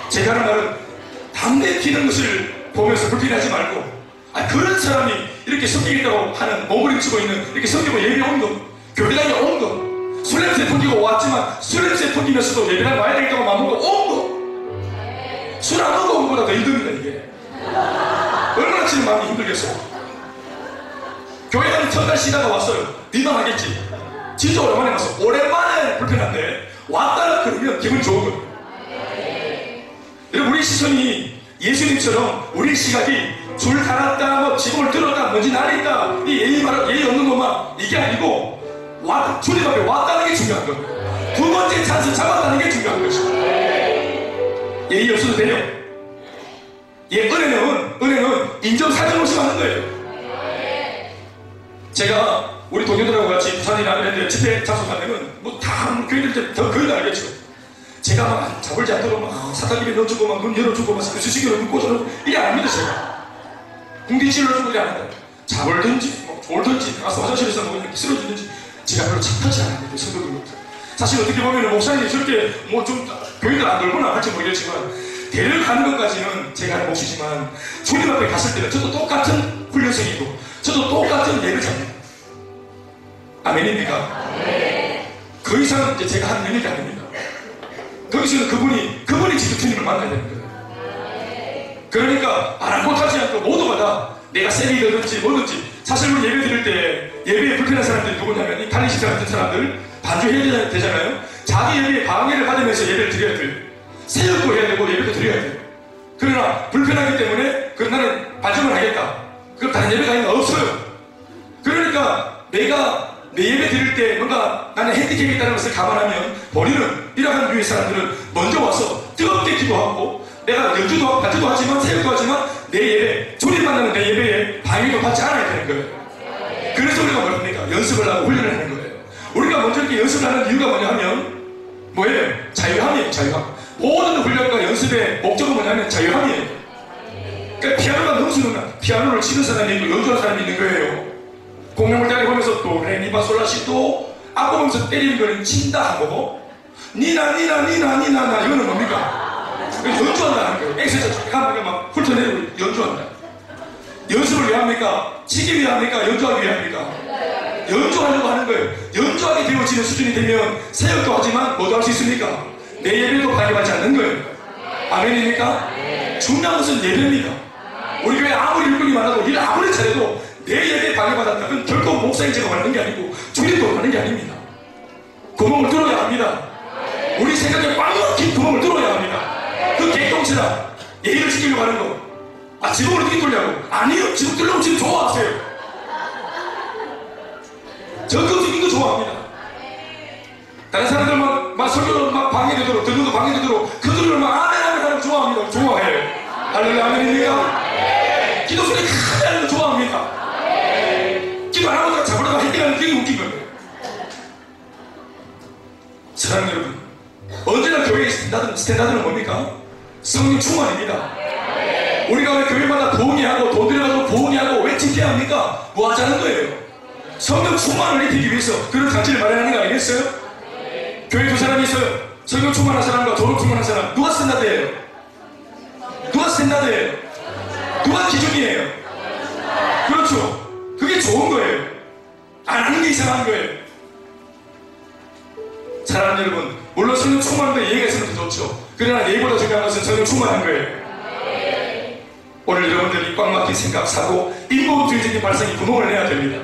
제가 하는 말은 담배 피는 것을 보면서 불편하지 말고 그런 사람이 이렇게 성경이라고 하는 몸부림치고 있는 이렇게 성경을 예배 온 것, 교회당에 온 것, 술 냄새 풍기고 왔지만 술 냄새 풍기면서도 예배당 와야 되겠다고 마음먹고 온 것, 술 안 먹고 온 것보다 더 힘듭니다. 이게 얼마나 지금 마음이 힘들겠어요. 교회당 첫날 쉬다가 왔어요. 민망하겠지. 진짜 오랜만에 왔어. 오랜만에 불편한데 왔다가 그러면 하면 기분이 좋은 거예요. 여러분, 우리 시선이 예수님처럼 우리 시각이 줄 달았다, 뭐 지붕을 들었다, 먼지 날렸다, 이 예의 없는 것만 이게 아니고 주님 앞에 왔다는 게 중요한 거예요. 두 번째 찬스 잡았다는 게 중요한 것이죠. 예의 없어도 돼요. 은혜는 인정사정 없이 하는 거예요. 제가 우리 동료들하고 같이 부산이나 이런 데 집회 참석하면은 다 교인들 더 거의 다 알겠죠. 제가 막 잡을지 않도록 막 사탕집에 넣어주고 막 문 열어주고 막 수시기로 문 꽂아놓고 이게 아닙니다. 제가 궁디 찔러주고 이게 아닙니다. 잡을든지 뭐 졸든지 가서 화장실에서 뭐 이렇게 쓰러지든지 제가 별로 착하지 않아요. 성도들부터. 사실 어떻게 보면 목사님이 저렇게 뭐 좀 교인들 안 돌거나 할지 모르겠지만 데려가는 것까지는 제가 하는 몫이지만 주님 앞에 갔을 때는 저도 똑같은 훈련생이고 저도 똑같은 예를 잡니다. 아멘입니까? 그 이상은 이제 제가 하는 능력이 아닙니다. 거기서는 그분이 직접 주님을 만나야 되는 거예요. 그러니까 아랑곳하지 않고 모두마다 내가 셀이든지 뭐든지 사실 우리 예배 드릴 때 예배에 불편한 사람들이 누구냐면 이 달리시사 같은 사람들 반주해야 되잖아요. 자기 예배에 방해를 받으면서 예배를 드려야 돼요. 세역도 해야 되고 예배도 드려야 돼요. 그러나 불편하기 때문에 그럼 나는 반주를 하겠다. 그럼 다른 예배 가는 거 없어요. 그러니까 내가 내 예배 드릴 때 뭔가 나는 핸디캡이 있다는 것을 감안하면 본인은 이러한 류의 사람들은 먼저 와서 뜨겁게 기도하고 내가 연주도 하고 반주도 하지만 세역도 하지만 내 예배, 주님 만나는 내 예배에 방해도 받지 않아야 되는 거예요. 그래서 우리가 뭡니까? 연습을 하고 훈련을 하는 거예요. 우리가 먼저 이렇게 연습을 하는 이유가 뭐냐 하면 뭐예요? 자유함이에요. 자유함. 모든 훈련과 연습의 목적은 뭐냐면 자유함이에요. 그러니까 피아노가 너무 수능나 피아노를 치는 사람이 있고 연주하는 사람이 있는 거예요. 공명을 따라 보면서 또 레미파솔라시 또 악보 보면서 때리는 거는 친다 한 거고 니나 이거는 뭡니까? 연주한다는 거예요. 엑세서 가면 막 훑어내고 연주한다. 연습을 왜 합니까? 치기 위해 합니까? 연주하기 위해 합니까? 연주하려고 하는 거예요. 연주하게 되어지는 수준이 되면 세역도 하지만 뭐도 할 수 있습니까? 내 예배도 방해받지 않는 거예요. 아멘입니까? 중요한 것은 예배입니다. 우리 교회 아무리 일꾼이 많아도 일 아무리 잘해도 내 예배에 방해받았다. 그건 결코 목사인 제가 말하는 게 아니고 주님도 말하는 게 아닙니다. 구멍을 뚫어야 합니다. 우리 생각에 꽉 막힌 구멍을 뚫어야 합니다. 그 개똥치라 예의를 지키려고 하는 거. 지붕을 어떻게 뚫냐고. 아니요. 지붕 뚫려면 지금 좋아하세요. 적극적인 거 좋아합니다. 다른 사람들 막 설교를 막 방해되도록 듣는 거 방해되도록 그들을 막 아멘 하는 좋아합니다. 좋아해요. 할렐루야 아멘입니까? 기도 소리 크게 하는 거 좋아합니다. 기도 안 하고 잡으려고 헷갈리는 게 웃긴 거예요. 사랑하는 여러분, 언제나 교회의 스탠다드는 뭡니까? 성령 충만입니다. 우리가 왜 교회마다 부흥회하고 돈 들여가지고 부흥회하고 왜 집회해야 합니까? 뭐 하자는 거예요? 성령 충만을 입히기 위해서 그런 장치를 마련하는 거 아니겠어요? 교회 두 사람이 있어요. 성령 충만한 사람과 도로 충만한 사람. 누가 스탠다드예요? 누가 스탠다드예요? 누가 기준이에요? 그렇죠. 그게 좋은 거예요. 안 하는 게 이상한 거예요. 사랑하는 여러분, 물론 성령 충만한 데 예의가 있으면 더 좋죠. 그러나 예의보다 중요한 것은 성령 충만한 거예요. 오늘 여러분들이 꽉 막힌 생각, 사고, 인본주의적인 발상이 구멍을 내야 됩니다.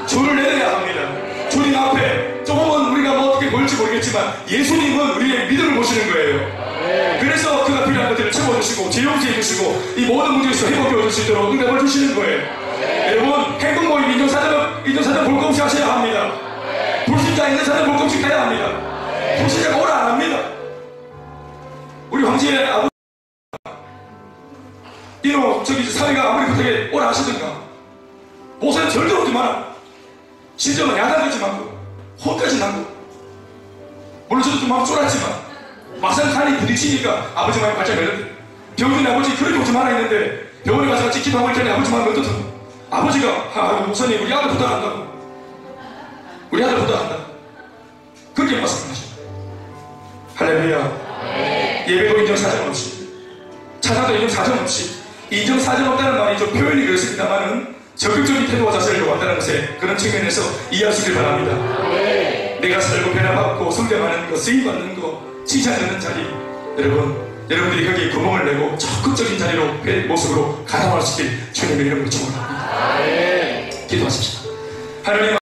줄을 내야 합니다. 주님 앞에 조금은 우리가 뭐 어떻게 보일지 모르겠지만 예수님은 우리의 믿음을 보시는 거예요. 그래서 그가 필요한 것들을 채워주시고 제용해 주시고 이 모든 문제에서 회복해 줄 수 있도록 응답을 주시는 거예요. 여러분, 행복모임 인정사정 볼 것 없이 하셔야 합니다. 불신자 있는 사람 볼 것 없이 가야 합니다. 불신자가 오라 안 합니다. 우리 황제의 아버지 이놈 사회가 아무리 그렇게 오라 하시든가 목사님 절대로 오지 마라. 심지어는 야단하지 말고 혼까지 나고 물론 저도 좀 마음 쫄았지만 막상 간이 부딪히니까 아버지 마음이 발작 열렸대. 병든 아버지 그렇게 오지 마라 했는데 병원에 가서 같이 기도하고 있더니 아버지 마음이 어떻더라. 아버지가 목사님 우리 아들 부탁한다고. 우리 아들 부탁한다. 그렇게 말씀하셨다. 할렐루야. 예배도 인정사정 없이 찬양도 인정사정 없이 인정사정 없다는 말이 좀 표현이 그렇습니다만은 적극적인 태도와 자세를 요구한다는 것에 그런 측면에서 이해하시길 바랍니다. 내가 살고 변화받고 성장하는 거, 쓰임받는 거, 칭찬받는 자리, 여러분들이 거기에 구멍을 내고 적극적인 자리로 모습으로 가담할 수 있길 주님의 이름으로 축원합니다. 기도하십시오. 하나님